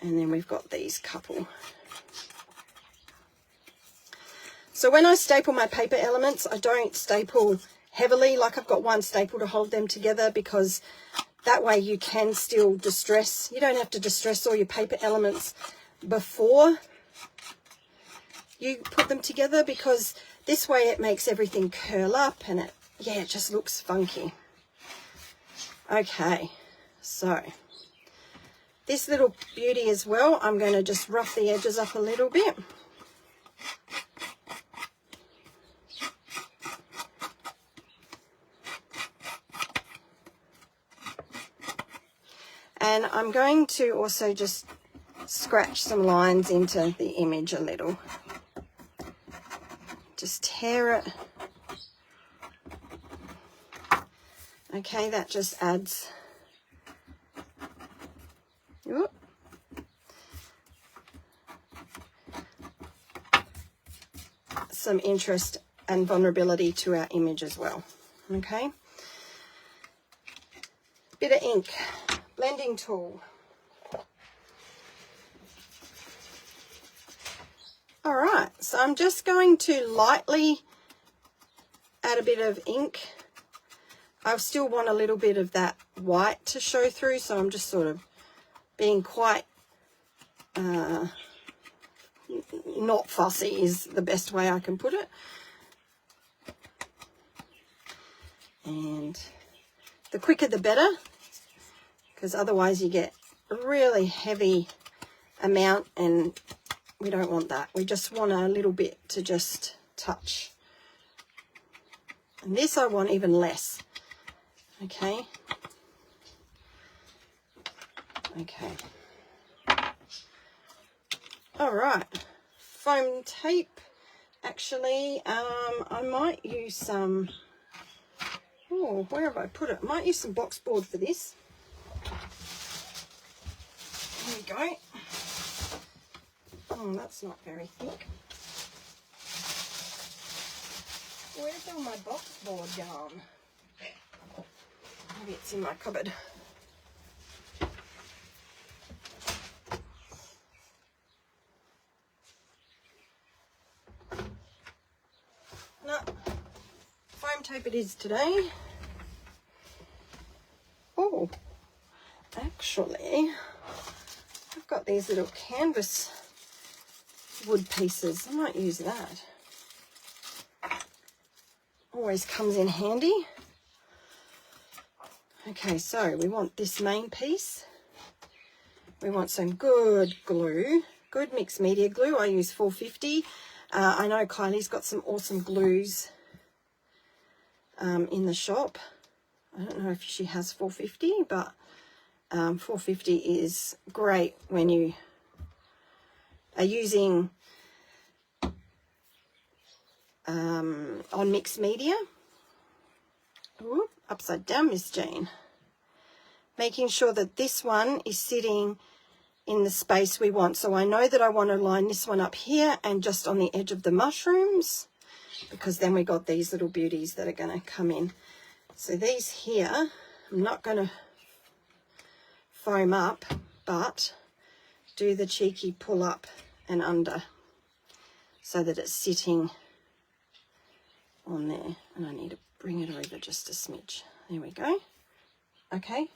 And then we've got these couple. So when I staple my paper elements, I don't staple heavily, like I've got one staple to hold them together, because that way you can still distress. You don't have to distress all your paper elements before you put them together, because this way it makes everything curl up, and it just looks funky. Okay, so this little beauty as well, I'm going to just rough the edges up a little bit. And I'm going to also just scratch some lines into the image a little. Just tear it. Okay, that just adds some interest and vulnerability to our image as well. Okay, bit of ink, blending tool. All right, so I'm just going to lightly add a bit of ink. I still want a little bit of that white to show through, so I'm just sort of being quite not fussy is the best way I can put it. And the quicker the better, because otherwise you get a really heavy amount, and we don't want that. We just want a little bit to just touch. And this I want even less. Okay. Okay. All right. Foam tape. Actually, I might use some. Oh, where have I put it? I might use some box board for this. There we go. Oh, that's not very thick. Where's all my box board gone? Maybe it's in my cupboard. No, foam tape it is today. Oh, actually, I've got these little canvas wood pieces. I might use that. Always comes in handy. Okay, so we want this main piece. We want some good glue, good mixed media glue. I use 450. I know Kylie's got some awesome glues in the shop. I don't know if she has 450, but 450 is great when you are using on mixed media. Ooh, upside down, Miss Jean. Making sure that this one is sitting in the space we want. So I know that I want to line this one up here and just on the edge of the mushrooms, because then we got these little beauties that are going to come in. So these here, I'm not going to foam up, but do the cheeky pull up and under so that it's sitting on there. And I need to bring it over just a smidge. There we go. Okay.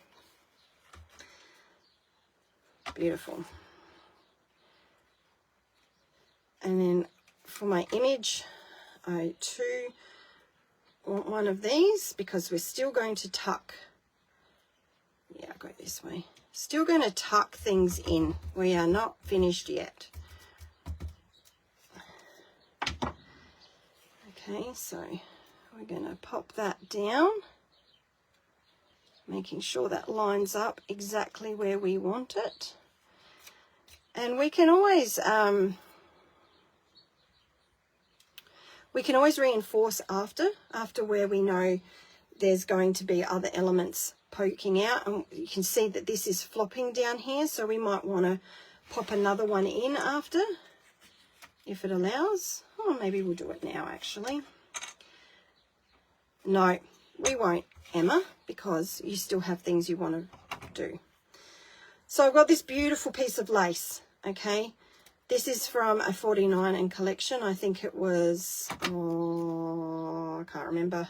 Beautiful. And then for my image, I too want one of these because we're still going to tuck. Yeah, I'll go this way. Still going to tuck things in. We are not finished yet. Okay, so we're going to pop that down, making sure that lines up exactly where we want it. And we can always reinforce after where we know there's going to be other elements poking out. And you can see that this is flopping down here, so we might want to pop another one in after, if it allows. Oh, maybe we'll do it now, actually. No, we won't, Emma, because you still have things you want to do. So I've got this beautiful piece of lace, okay? This is from a 49 and collection. I think it was, oh, I can't remember,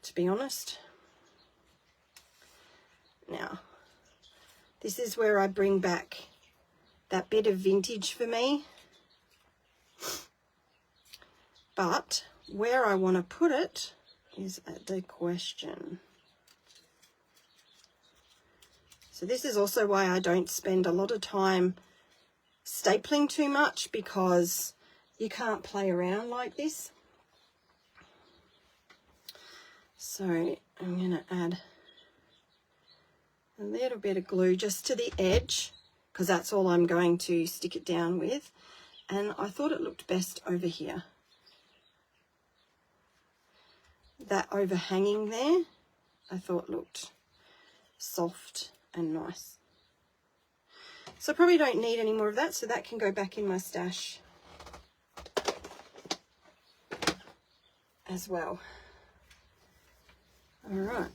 to be honest. Now, this is where I bring back that bit of vintage for me. But where I want to put it is the question. So this is also why I don't spend a lot of time stapling too much, because you can't play around like this. So I'm going to add a little bit of glue just to the edge, because that's all I'm going to stick it down with. And I thought it looked best over here. That overhanging there, I thought looked soft and nice. So I probably don't need any more of that, so that can go back in my stash as well. All right.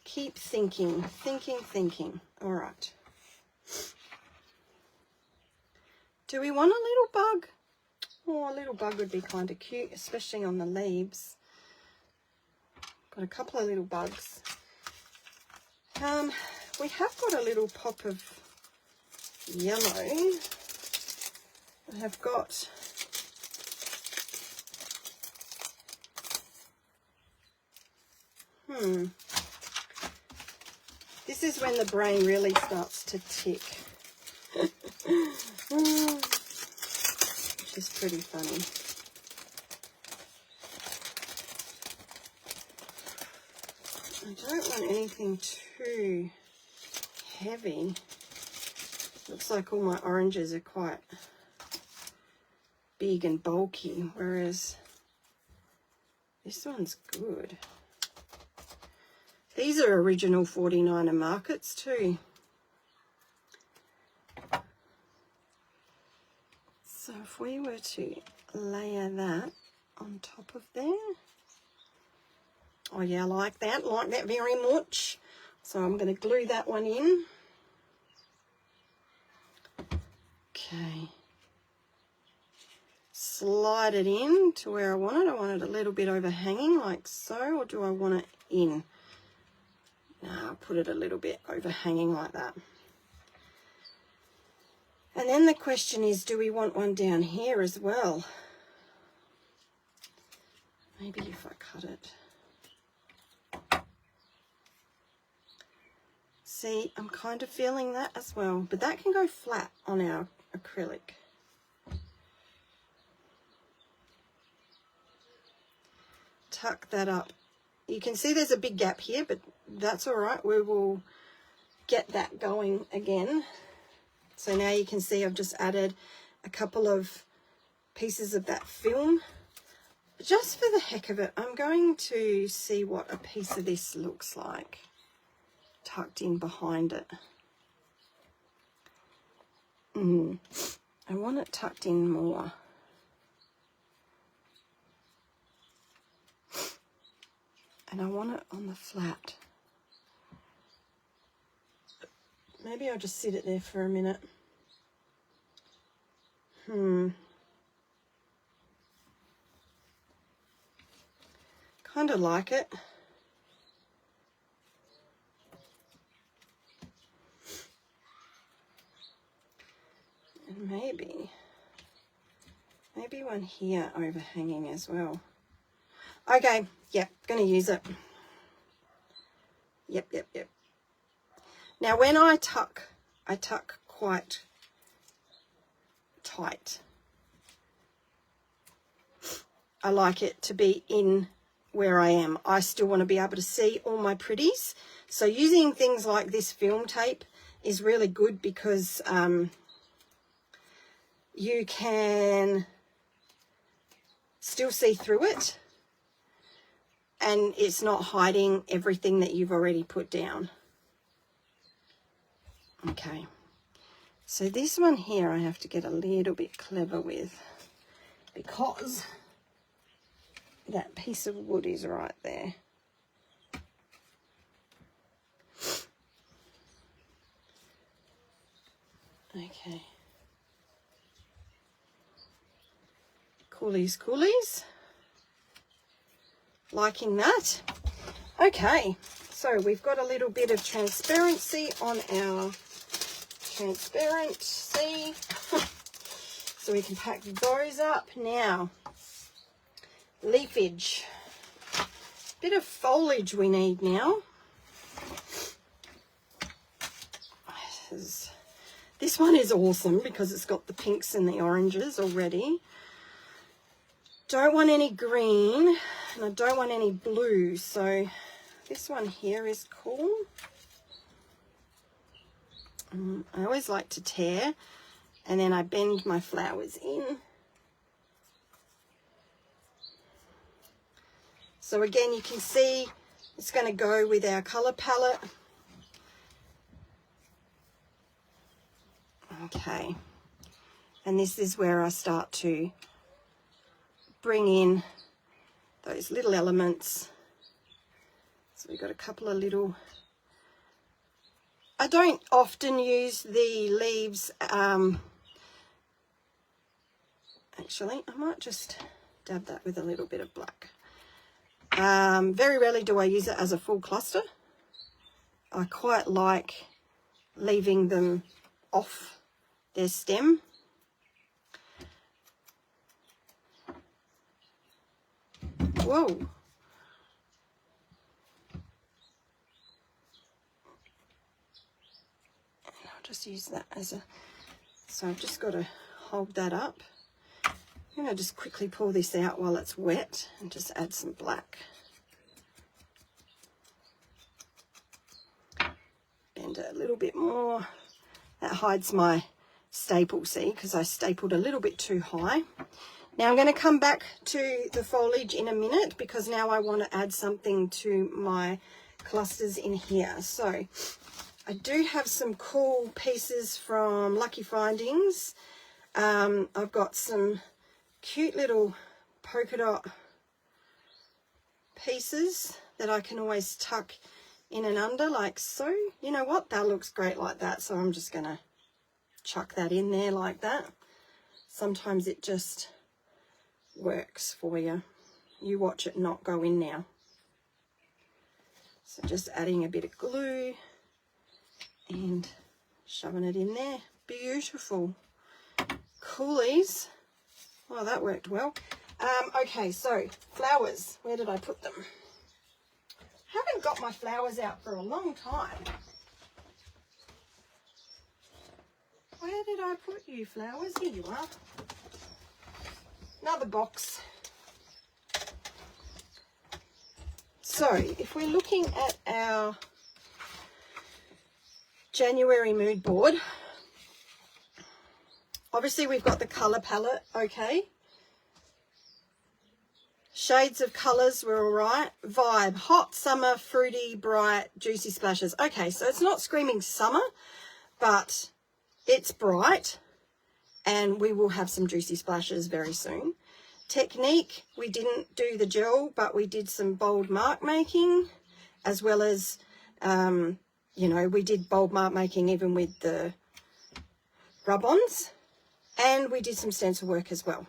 Keep thinking, thinking. All right. Do we want a little bug? Oh, a little bug would be kind of cute, especially on the leaves. Got a couple of little bugs. We have got a little pop of yellow. I have got this is when the brain really starts to tick. Which is pretty funny. I don't want anything too heavy. Looks like all my oranges are quite big and bulky, whereas this one's good. These are original 49er markets too. So if we were to layer that on top of there. Oh yeah, I like that very much. So I'm going to glue that one in. Okay. Slide it in to where I want it. I want it a little bit overhanging like so, or do I want it in? No, I'll put it a little bit overhanging like that. And then the question is, do we want one down here as well? Maybe if I cut it. See, I'm kind of feeling that as well, but that can go flat on our acrylic. Tuck that up. You can see there's a big gap here, but that's all right. We will get that going again. So now you can see I've just added a couple of pieces of that film. Just for the heck of it, I'm going to see what a piece of this looks like tucked in behind it. I want it tucked in more. And I want it on the flat. Maybe I'll just sit it there for a minute. Kind of like it. And maybe one here overhanging as well. Okay, yep, gonna use it. Yep. Now when I tuck quite tight. I like it to be in where I am. I still want to be able to see all my pretties. So using things like this film tape is really good because you can still see through it and it's not hiding everything that you've already put down. Okay, so this one here I have to get a little bit clever with because that piece of wood is right there. Okay. Coolies. Liking that. Okay, so we've got a little bit of transparency on our transparency. So we can pack those up. Now, leafage. Bit of foliage we need now. This one is awesome because it's got the pinks and the oranges already. Don't want any green and I don't want any blue, so this one here is cool. I always like to tear and then I bend my flowers in. So again, you can see it's going to go with our colour palette. Okay, and this is where I start to bring in those little elements. So we've got a couple of little, I don't often use the leaves, actually I might just dab that with a little bit of black. Very rarely do I use it as a full cluster. I quite like leaving them off their stem. Whoa. And I'll just use that as a, so I've just got to hold that up. I'm going to just quickly pull this out while it's wet and just add some black. Bend it a little bit more. That hides my staple, see, because I stapled a little bit too high. Now I'm going to come back to the foliage in a minute because now I want to add something to my clusters in here. So I do have some cool pieces from Lucky Findings. I've got some cute little polka dot pieces that I can always tuck in and under like so. You know what, that looks great like that, so I'm just going to chuck that in there like that. Sometimes it just works for you. You watch it not go in now. So just adding a bit of glue and shoving it in there. Beautiful. Coolies. Oh, that worked well. Okay, so flowers. Where did I put them? Haven't got my flowers out for a long time. Where did I put you, flowers? Here you are. Another box. So if we're looking at our January mood board, obviously we've got the colour palette, okay. Shades of colours were all right. Vibe, hot, summer, fruity, bright, juicy splashes. Okay, so it's not screaming summer, but it's bright, and we will have some juicy splashes very soon. Technique, we didn't do the gel, but we did some bold mark making, as well as, you know, we did bold mark making even with the rub-ons, and we did some stencil work as well.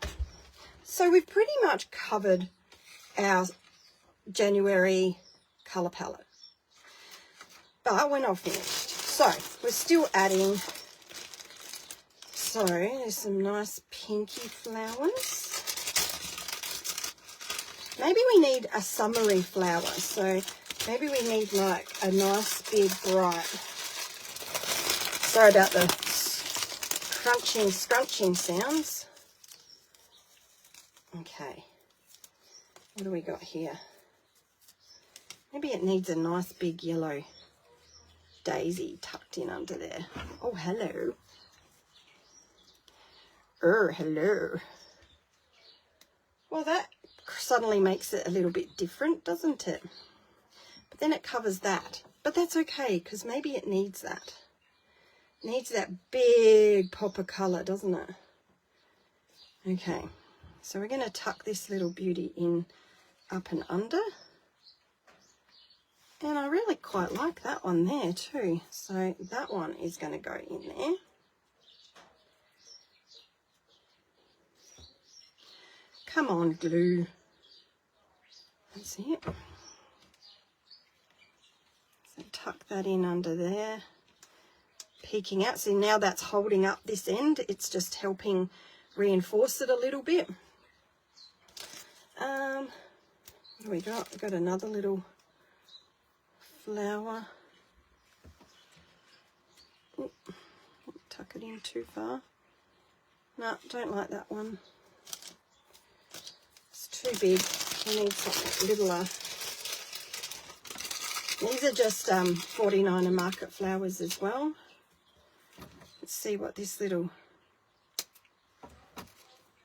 So we've pretty much covered our January colour palette, but we're not finished. So we're still adding, so there's some nice pinky flowers. Maybe we need a summery flower, so maybe we need like a nice big bright, sorry about the crunching, scrunching sounds. Okay, what do we got here? Maybe it needs a nice big yellow daisy tucked in under there. Oh, hello. Hello. Well, that suddenly makes it a little bit different, doesn't it? But then it covers that. But that's okay, because maybe it needs that. It needs that big pop of colour, doesn't it? Okay. So we're going to tuck this little beauty in up and under. And I really quite like that one there too. So that one is going to go in there. Come on, glue. That's it. So tuck that in under there. Peeking out. So now that's holding up this end. It's just helping reinforce it a little bit. What do we got? We've got another little flower. Ooh, tuck it in too far. No, don't like that one. It's too big. We need something littler. These are just 49er Market flowers as well. Let's see what this little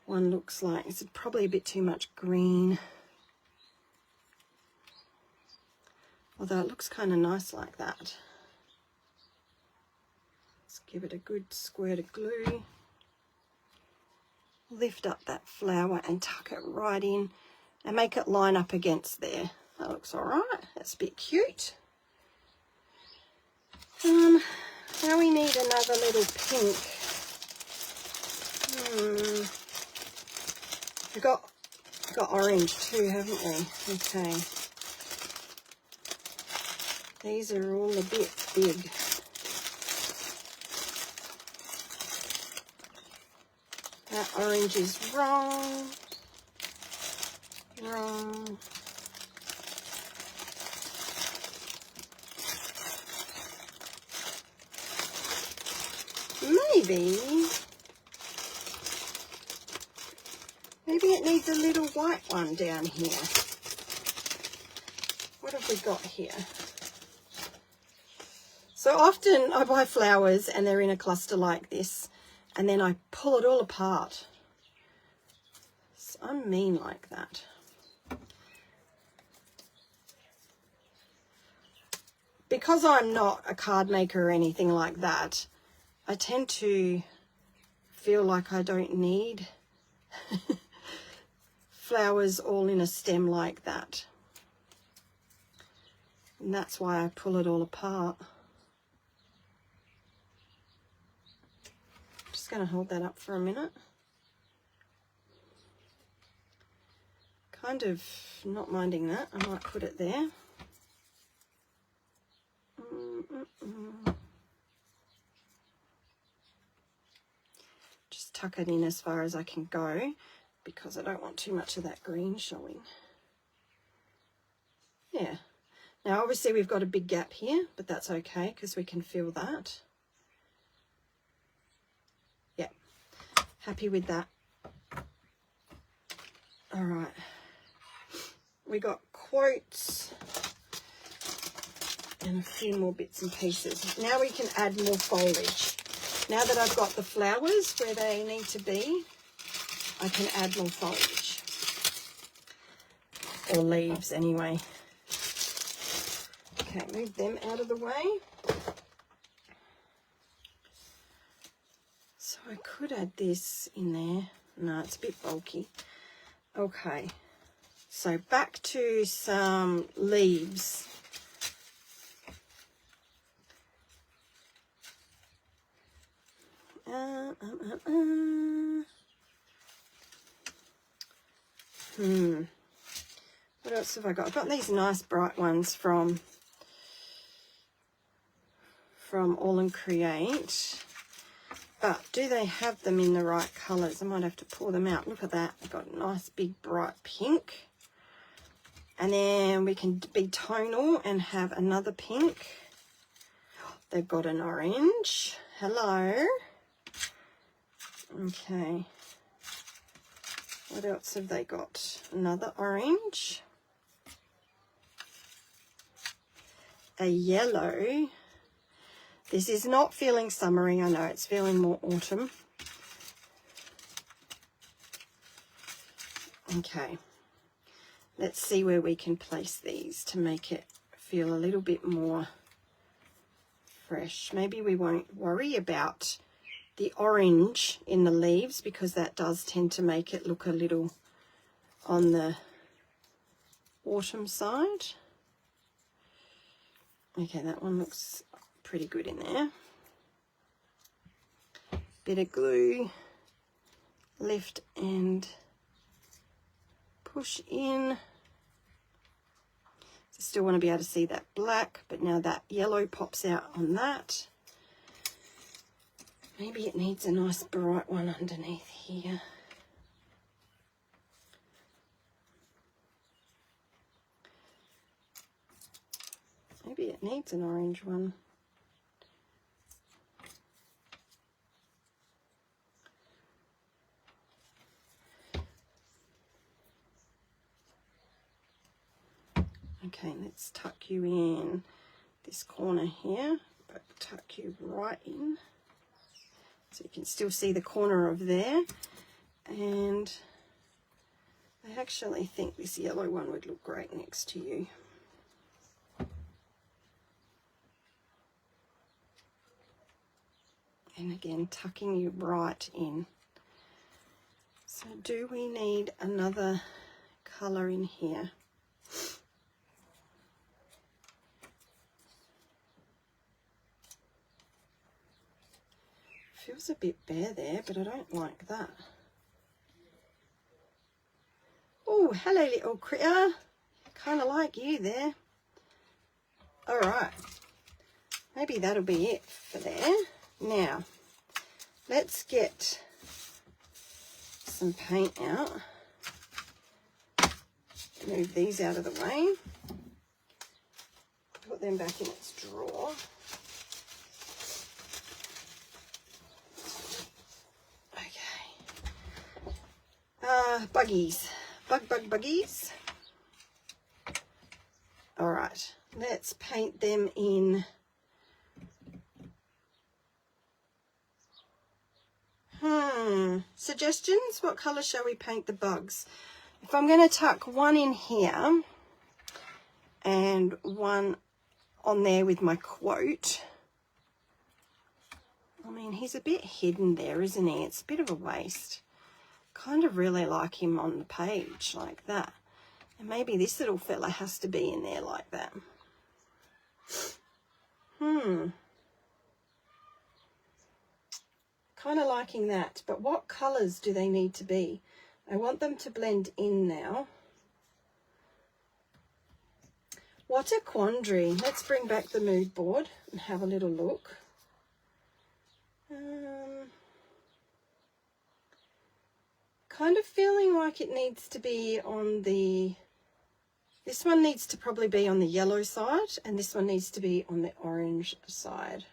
one looks like. It's probably a bit too much green. Although it looks kind of nice like that. Let's give it a good squirt of glue. Lift up that flower and tuck it right in and make it line up against there. That looks all right. That's a bit cute. Now we need another little pink. We've got orange too, haven't we? Okay. These are all a bit big. That orange is wrong. Wrong. Maybe it needs a little white one down here. What have we got here? So often I buy flowers and they're in a cluster like this, and then I pull it all apart. So I'm mean like that. Because I'm not a card maker or anything like that, I tend to feel like I don't need flowers all in a stem like that. And that's why I pull it all apart. Just going to hold that up for a minute. Kind of not minding that. I might put it there. Just tuck it in as far as I can go because I don't want too much of that green showing. Yeah. Now obviously we've got a big gap here, but that's okay because we can fill that. Yeah. Happy with that. All right. We got quotes and a few more bits and pieces. Now we can add more foliage. Now that I've got the flowers where they need to be, I can add more foliage. or leaves anyway. Okay, move them out of the way. So I could add this in there. No, it's a bit bulky. Okay, so back to some leaves. What else have I got? I've got these nice bright ones from All and Create. But do they have them in the right colours? I might have to pull them out. Look at that. They've got a nice big bright pink. And then we can be tonal and have another pink. They've got an orange. Hello. Okay. What else have they got? Another orange. A yellow. This is not feeling summery, I know, it's feeling more autumn. Okay, let's see where we can place these to make it feel a little bit more fresh. Maybe we won't worry about the orange in the leaves because that does tend to make it look a little on the autumn side. Okay, that one looks pretty good in there. Bit of glue, lift and push in. Still want to be able to see that black, but now that yellow pops out on that. Maybe it needs a nice bright one underneath here. Maybe it needs an orange one. Okay, let's tuck you in this corner here, but tuck you right in so you can still see the corner of there. And I actually think this yellow one would look great next to you. And again, tucking you right in. So do we need another colour in here? Feels a bit bare there, but I don't like that. Oh, hello little critter. Kind of like you there. All right. Maybe that'll be it for there. Now, let's get some paint out. Move these out of the way. Put them back in its drawer. Buggies. Buggies. All right, let's paint them in. Suggestions? What colour shall we paint the bugs? If I'm going to tuck one in here and one on there with my quote. I mean, he's a bit hidden there, isn't he? It's a bit of a waste. Kind of really like him on the page like that. And maybe this little fella has to be in there like that. Kind of liking that. But what colours do they need to be? I want them to blend in now. What a quandary. Let's bring back the mood board and have a little look. Kind of feeling like it needs to be on the, this one needs to probably be on the yellow side and this one needs to be on the orange side.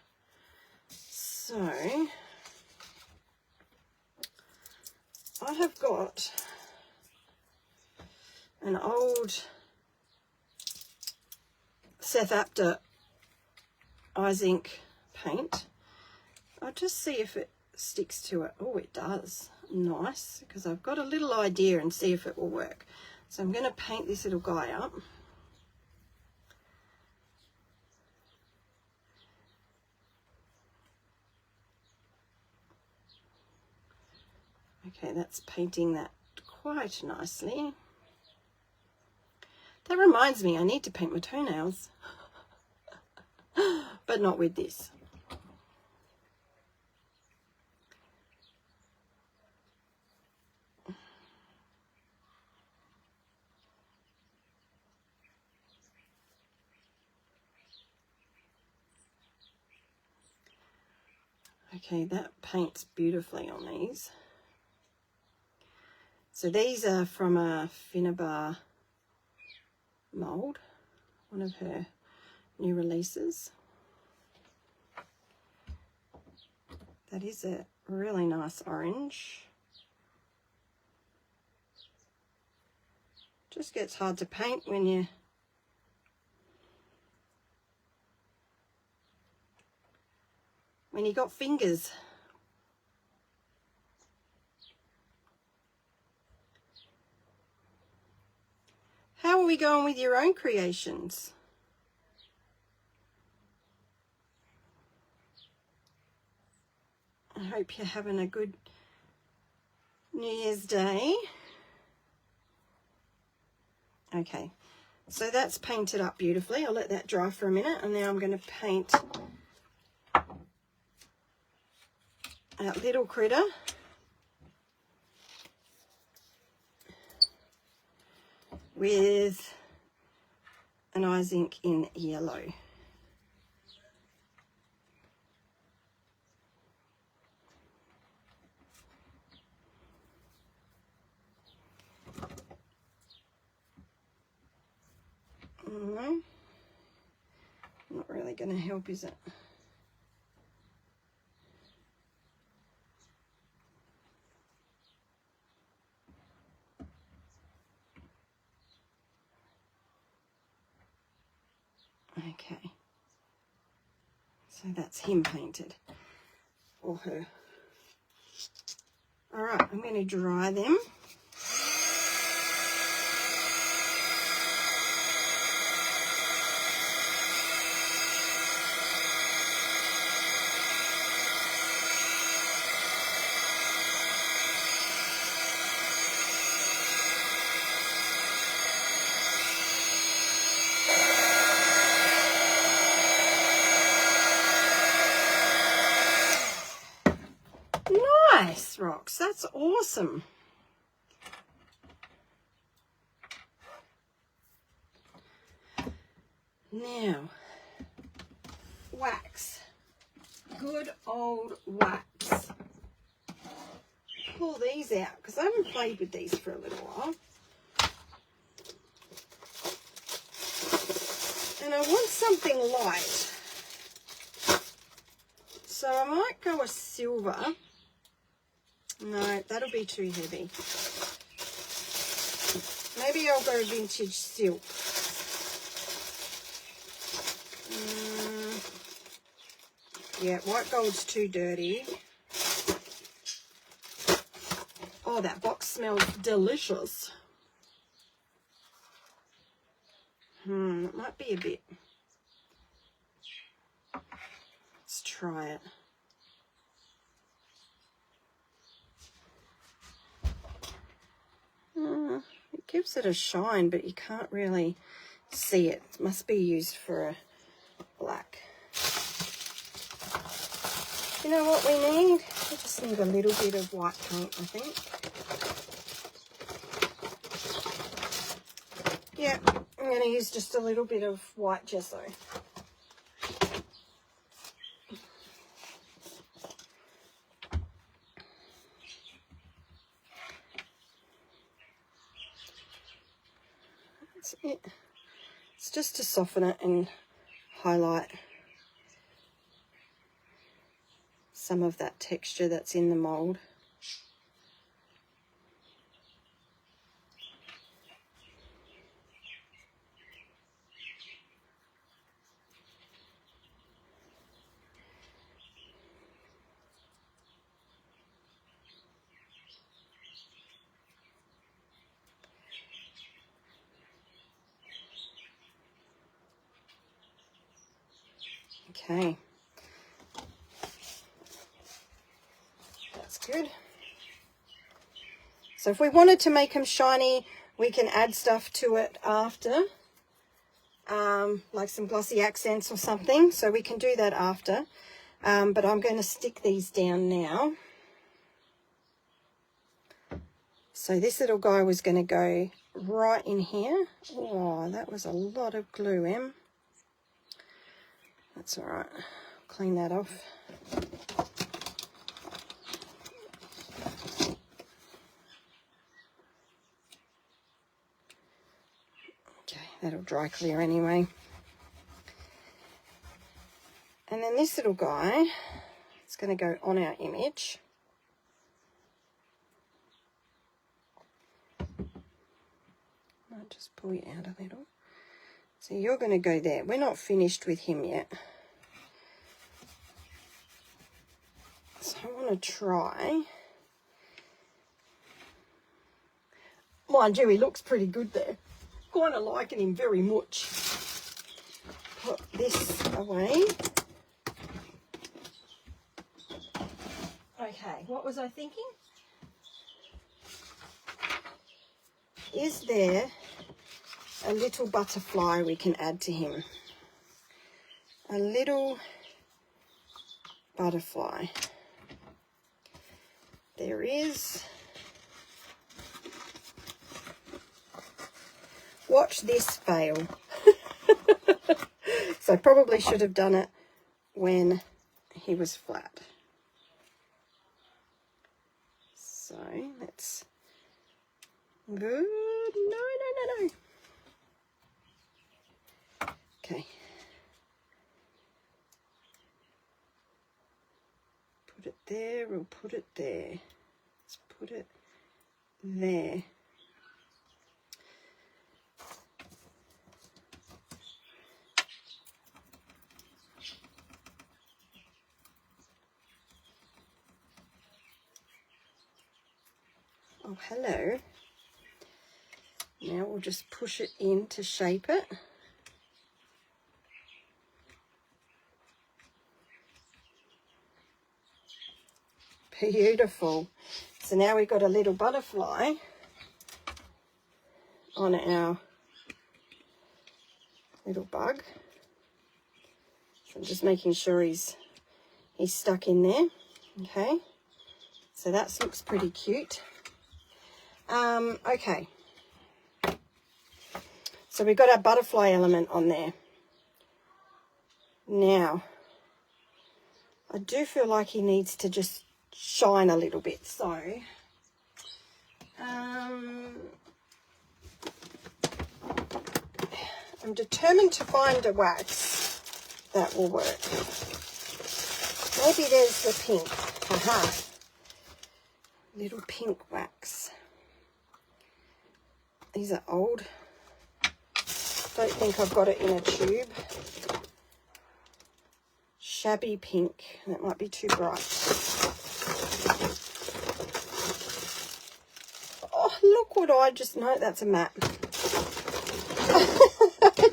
So I have got an old Seth Apter Eyes Ink paint. I'll just see if it sticks to it. Oh, it does. Nice, because I've got a little idea and see if it will work. So I'm going to paint this little guy up. Okay, that's painting that quite nicely. That reminds me, I need to paint my toenails, but not with this. Okay, that paints beautifully on these. So these are from a Finnabar mold, one of her new releases. That is a really nice orange. Just gets hard to paint when you got fingers. How are we going with your own creations? I hope you're having a good New Year's Day. Okay, so that's painted up beautifully. I'll let that dry for a minute, and now I'm going to paint that little critter with an eyes ink in yellow. No, not really going to help, is it? Okay, so that's him painted, or her. All right, I'm going to dry them. Nice, Rocks. That's awesome. Now, wax. Good old wax. Pull these out because I haven't played with these for a little while. And I want something light. So I might go a silver. No, that'll be too heavy. Maybe I'll go vintage silk. Yeah, white gold's too dirty. Oh, that box smells delicious. It might be a bit. Let's try it. It gives it a shine, but you can't really see it. It must be used for a black. You know what we need? We just need a little bit of white paint, I think. Yeah, I'm going to use just a little bit of white gesso. That's it. It's just to soften it and highlight some of that texture that's in the mold. Okay. That's good. So if we wanted to make them shiny, we can add stuff to it after, like some glossy accents or something. So we can do that after. But I'm going to stick these down now. So this little guy was going to go right in here. Oh, that was a lot of glue, Em. That's all right. Clean that off. Okay, that'll dry clear anyway. And then this little guy, it's going to go on our image. Might just pull you out a little. So you're going to go there. We're not finished with him yet. So I want to try. Mind you, he looks pretty good there. Kind of liking him very much. Put this away. Okay, what was I thinking? Is there a little butterfly we can add to him? A little butterfly. There is. Watch this fail. So I probably should have done it when he was flat. So let's good. No. Okay. Put it there, we'll put it there. Let's put it there. Oh, hello. Now we'll just push it in to shape it. Beautiful. So now we've got a little butterfly on our little bug. So I'm just making sure he's stuck in there. Okay. So that looks pretty cute. Okay. So we've got our butterfly element on there. Now, I do feel like he needs to just shine a little bit. So, I'm determined to find a wax that will work. Maybe there's the pink. Aha. Little pink wax. These are old. Don't think I've got it in a tube. Shabby pink. That might be too bright. Oh, look what I just know. That's a matte.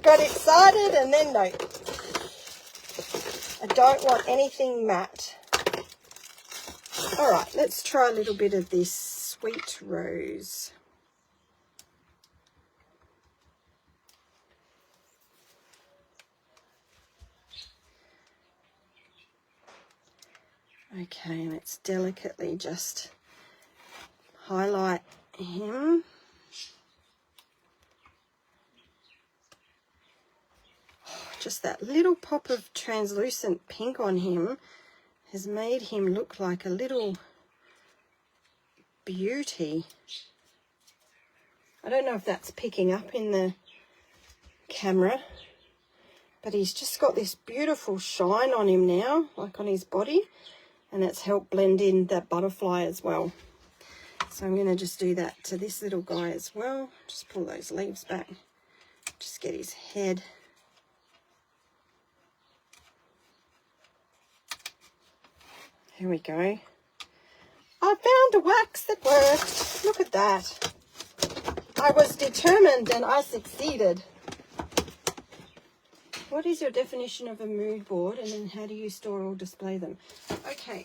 Got excited and then no. I don't want anything matte. All right, let's try a little bit of this sweet rose. Okay, let's delicately just highlight him. Oh, just that little pop of translucent pink on him has made him look like a little beauty. I don't know if that's picking up in the camera, but he's just got this beautiful shine on him now, like on his body. And it's helped blend in that butterfly as well. So I'm going to just do that to this little guy as well. Just pull those leaves back. Just get his head. Here we go. I found a wax that worked. Look at that. I was determined and I succeeded. what is your definition of a mood board, and then how do you store or display them? Okay,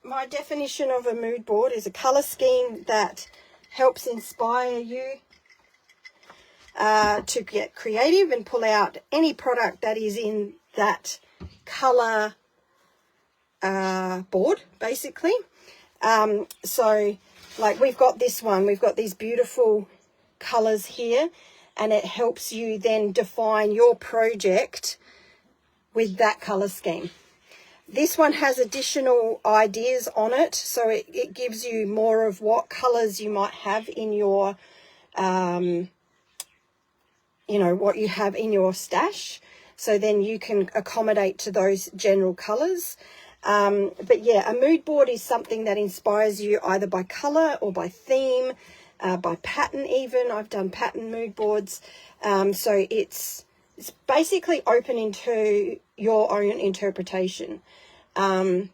my definition of a mood board is a colour scheme that helps inspire you to get creative and pull out any product that is in that colour board, basically. So like we've got this one, we've got these beautiful colours here, and it helps you then define your project with that colour scheme. This one has additional ideas on it, so it gives you more of what colours you might have in your, you know, what you have in your stash. So then you can accommodate to those general colours. But yeah, a mood board is something that inspires you either by colour or by theme, by pattern even. I've done pattern mood boards. So it's basically open into your own interpretation. So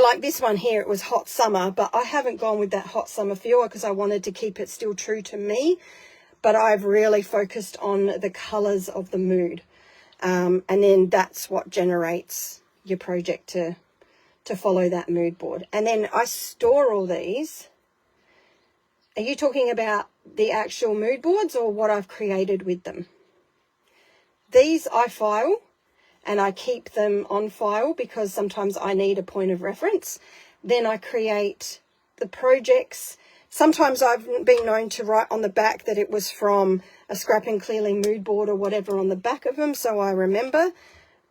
like this one here, it was hot summer, but I haven't gone with that hot summer feel because I wanted to keep it still true to me. But I've really focused on the colours of the mood. And then that's what generates your project to follow that mood board. And then I store all these. Are you talking about the actual mood boards or what I've created with them? These I file and I keep them on file because sometimes I need a point of reference. Then I create the projects. Sometimes I've been known to write on the back that it was from a Scrap and Clearly mood board or whatever on the back of them, so I remember.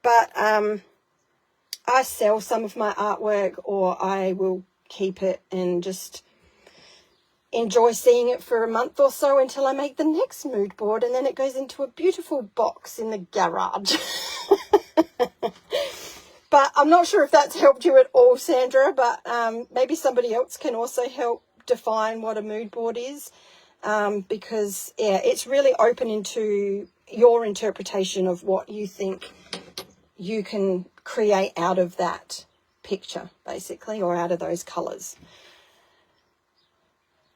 But I sell some of my artwork, or I will keep it and just enjoy seeing it for a month or so until I make the next mood board, and then it goes into a beautiful box in the garage. But I'm not sure if that's helped you at all, Sandra, but maybe somebody else can also help define what a mood board is, because yeah, it's really open into your interpretation of what you think you can create out of that picture, basically, or out of those colours.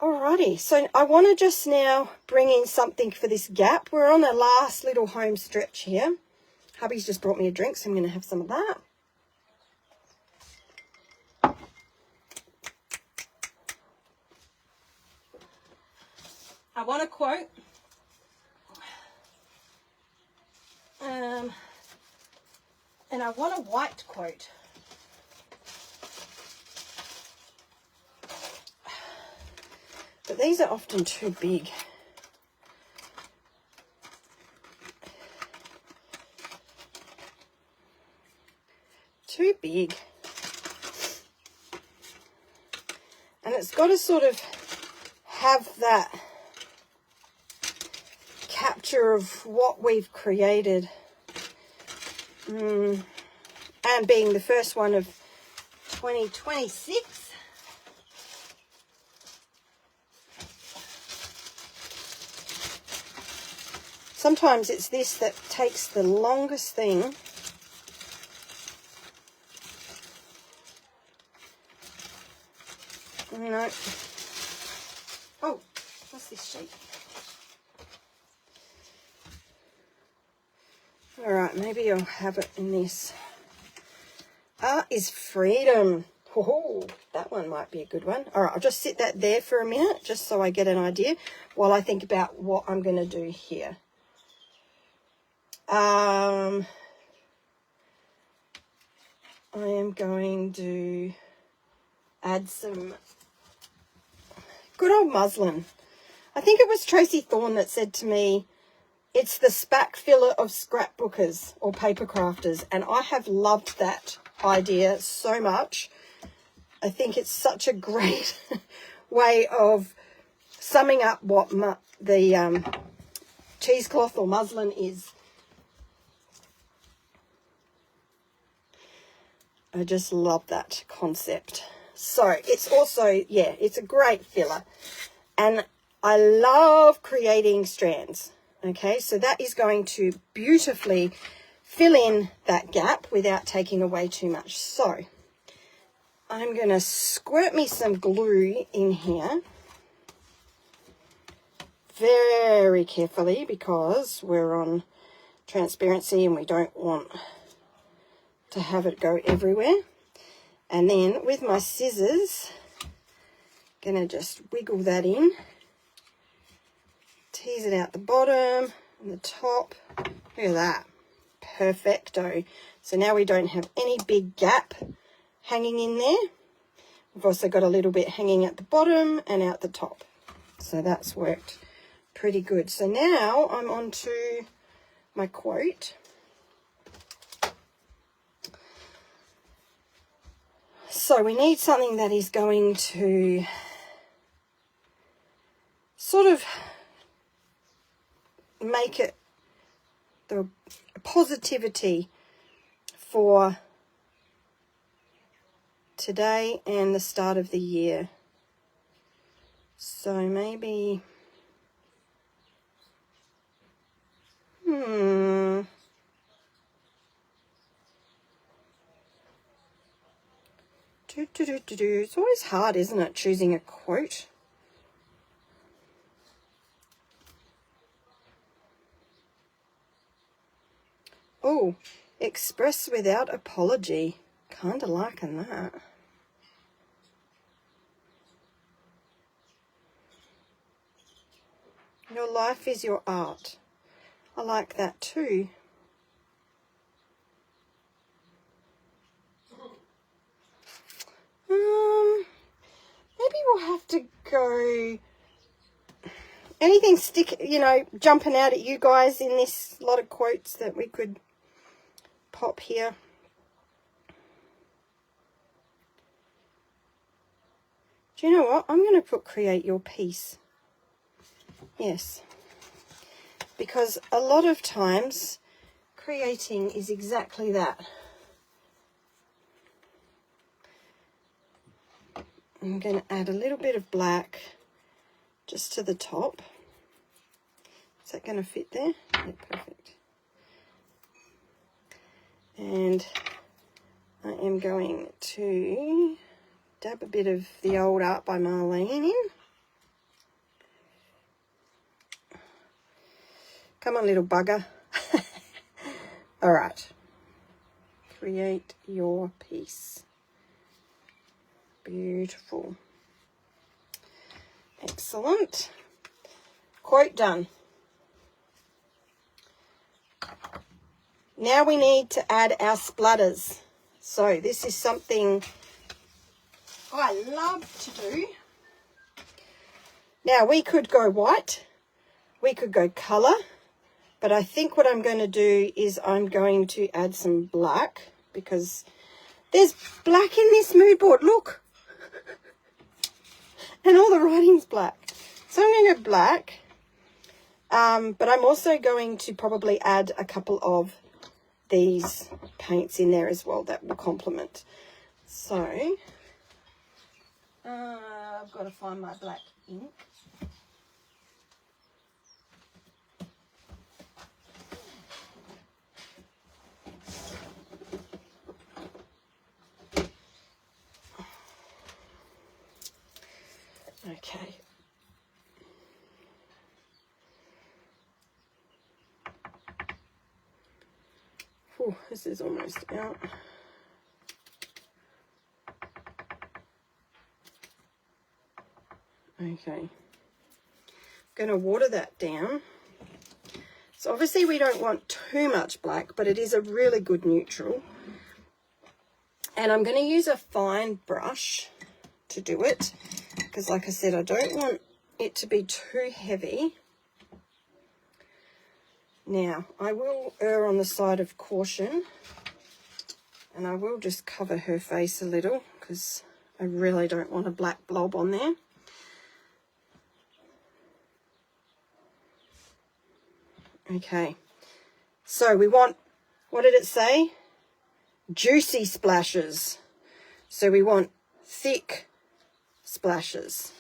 Alrighty, so I want to just now bring in something for this gap. We're on the last little home stretch here. Hubby's just brought me a drink, so I'm going to have some of that. I want a quote. And I want a white quote. But these are often too big. Too big. And it's got to sort of have that capture of what we've created. And being the first one of 2026. Sometimes it's this that takes the longest thing. No. Oh, what's this shape? All right, maybe I'll have it in this. Art is freedom. Oh, that one might be a good one. All right, I'll just sit that there for a minute just so I get an idea while I think about what I'm going to do here. I am going to add some good old muslin. I think it was Tracy Thorne that said to me, it's the spack filler of scrapbookers or paper crafters, and I have loved that idea so much. I think it's such a great way of summing up what the cheesecloth or muslin is. I just love that concept. So it's also, yeah, it's a great filler. And I love creating strands. Okay, so that is going to beautifully fill in that gap without taking away too much. So I'm going to squirt me some glue in here very carefully because we're on transparency and we don't want to have it go everywhere. And then with my scissors, gonna just wiggle that in, tease it out the bottom and the top. Look at that, perfecto. So now we don't have any big gap hanging in there. We've also got a little bit hanging at the bottom and out the top. So that's worked pretty good. So now I'm on to my quote. So we need something that is going to sort of make it the positivity for today and the start of the year. So maybe, It's always hard, isn't it, choosing a quote? Oh, express without apology. Kind of liking that. Your life is your art. I like that too. Maybe we'll have to go. Anything jumping out at you guys in this lot of quotes that we could pop here? Do you know what? I'm going to put create your peace. Yes. Because a lot of times creating is exactly that. I'm going to add a little bit of black just to the top. Is that going to fit there? Yeah, perfect. And I am going to dab a bit of the old Art by Marlene in. Come on, little bugger. All right. Create your piece. Beautiful. Excellent. Quote done. Now we need to add our splatters. So this is something I love to do. Now we could go white, we could go colour, but I think what I'm going to do is I'm going to add some black because there's black in this mood board, look. And all the writing's black. So I'm going to go black, but I'm also going to probably add a couple of these paints in there as well that will complement. So I've got to find my black ink. Okay. Oh, this is almost out. Okay. I'm going to water that down. So obviously we don't want too much black, but it is a really good neutral. And I'm going to use a fine brush to do it, because like I said, I don't want it to be too heavy. Now, I will err on the side of caution, and I will just cover her face a little, because I really don't want a black blob on there. Okay, so we want, what did it say? Juicy splashes. So we want thick splashes.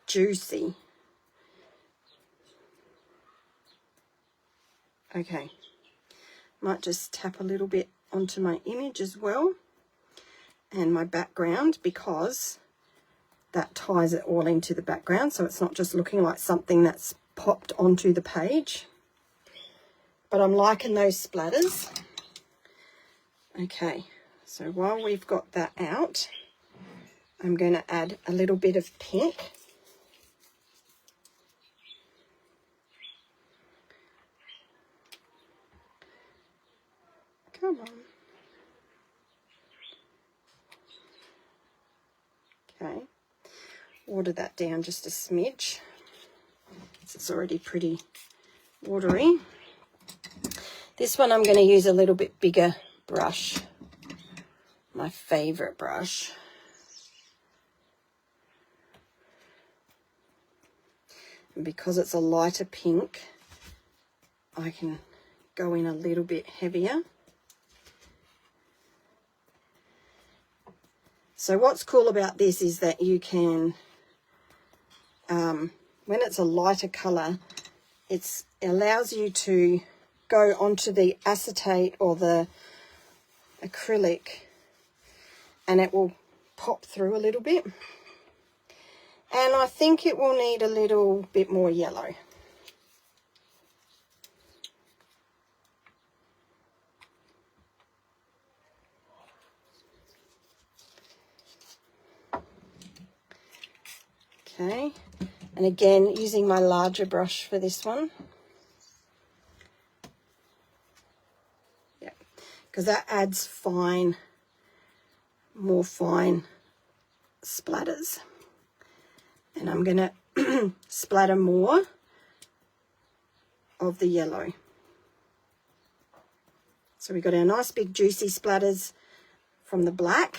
Juicy. Okay. Might just tap a little bit onto my image as well. and my background, because that ties it all into the background, so it's not just looking like something that's popped onto the page. But I'm liking those splatters. Okay, so while we've got that out, I'm going to add a little bit of pink. Come on. Okay, water that down just a smidge. It's already pretty watery. This one I'm going to use a little bit bigger brush, my favorite brush. And because it's a lighter pink, I can go in a little bit heavier. So what's cool about this is that you can, when it's a lighter colour, it allows you to go onto the acetate or the acrylic and it will pop through a little bit. And I think it will need a little bit more yellow. Okay, and again, using my larger brush for this one. Yeah, because that adds fine, more fine splatters. And I'm going to splatter more of the yellow. So we got our nice big juicy splatters from the black,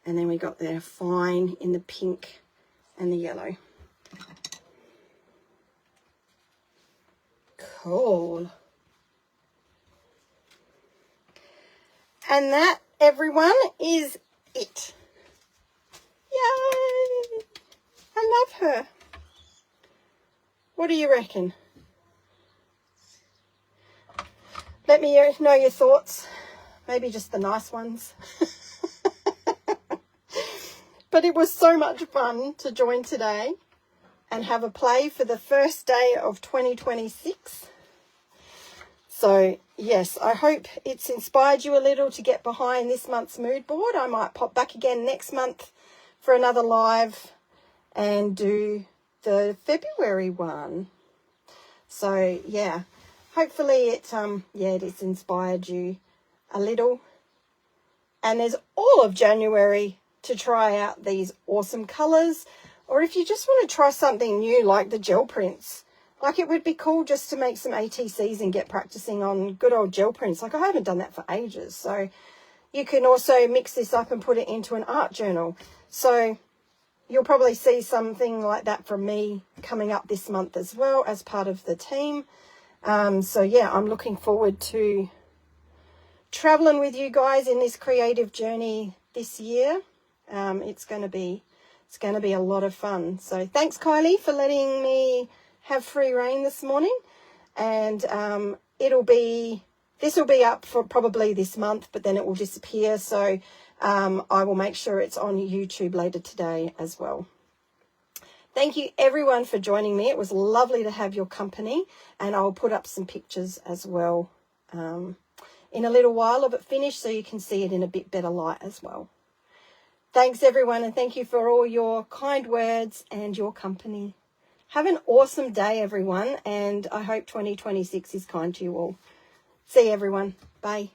and then we got the fine in the pink and the yellow. Cool. And that, everyone, is it. Yay! I love her. What do you reckon? Let me know your thoughts. Maybe just the nice ones. But it was so much fun to join today and have a play for the first day of 2026. So, yes, I hope it's inspired you a little to get behind this month's mood board. I might pop back again next month for another live and do the February one. So, yeah, hopefully it's inspired you a little. And there's all of January to try out these awesome colours, or if you just want to try something new like the gel prints. Like, it would be cool just to make some ATCs and get practicing on good old gel prints. Like, I haven't done that for ages. So you can also mix this up and put it into an art journal. So you'll probably see something like that from me coming up this month as well as part of the team. So yeah, I'm looking forward to traveling with you guys in this creative journey this year. It's going to be a lot of fun. So thanks, Kylie, for letting me have free reign this morning. And this will be up for probably this month, but then it will disappear. So I will make sure it's on YouTube later today as well. Thank you everyone for joining me. It was lovely to have your company, and I'll put up some pictures as well in a little while of it finished, so you can see it in a bit better light as well. Thanks everyone, and thank you for all your kind words and your company. Have an awesome day, everyone, and I hope 2026 is kind to you all. See you, everyone. Bye.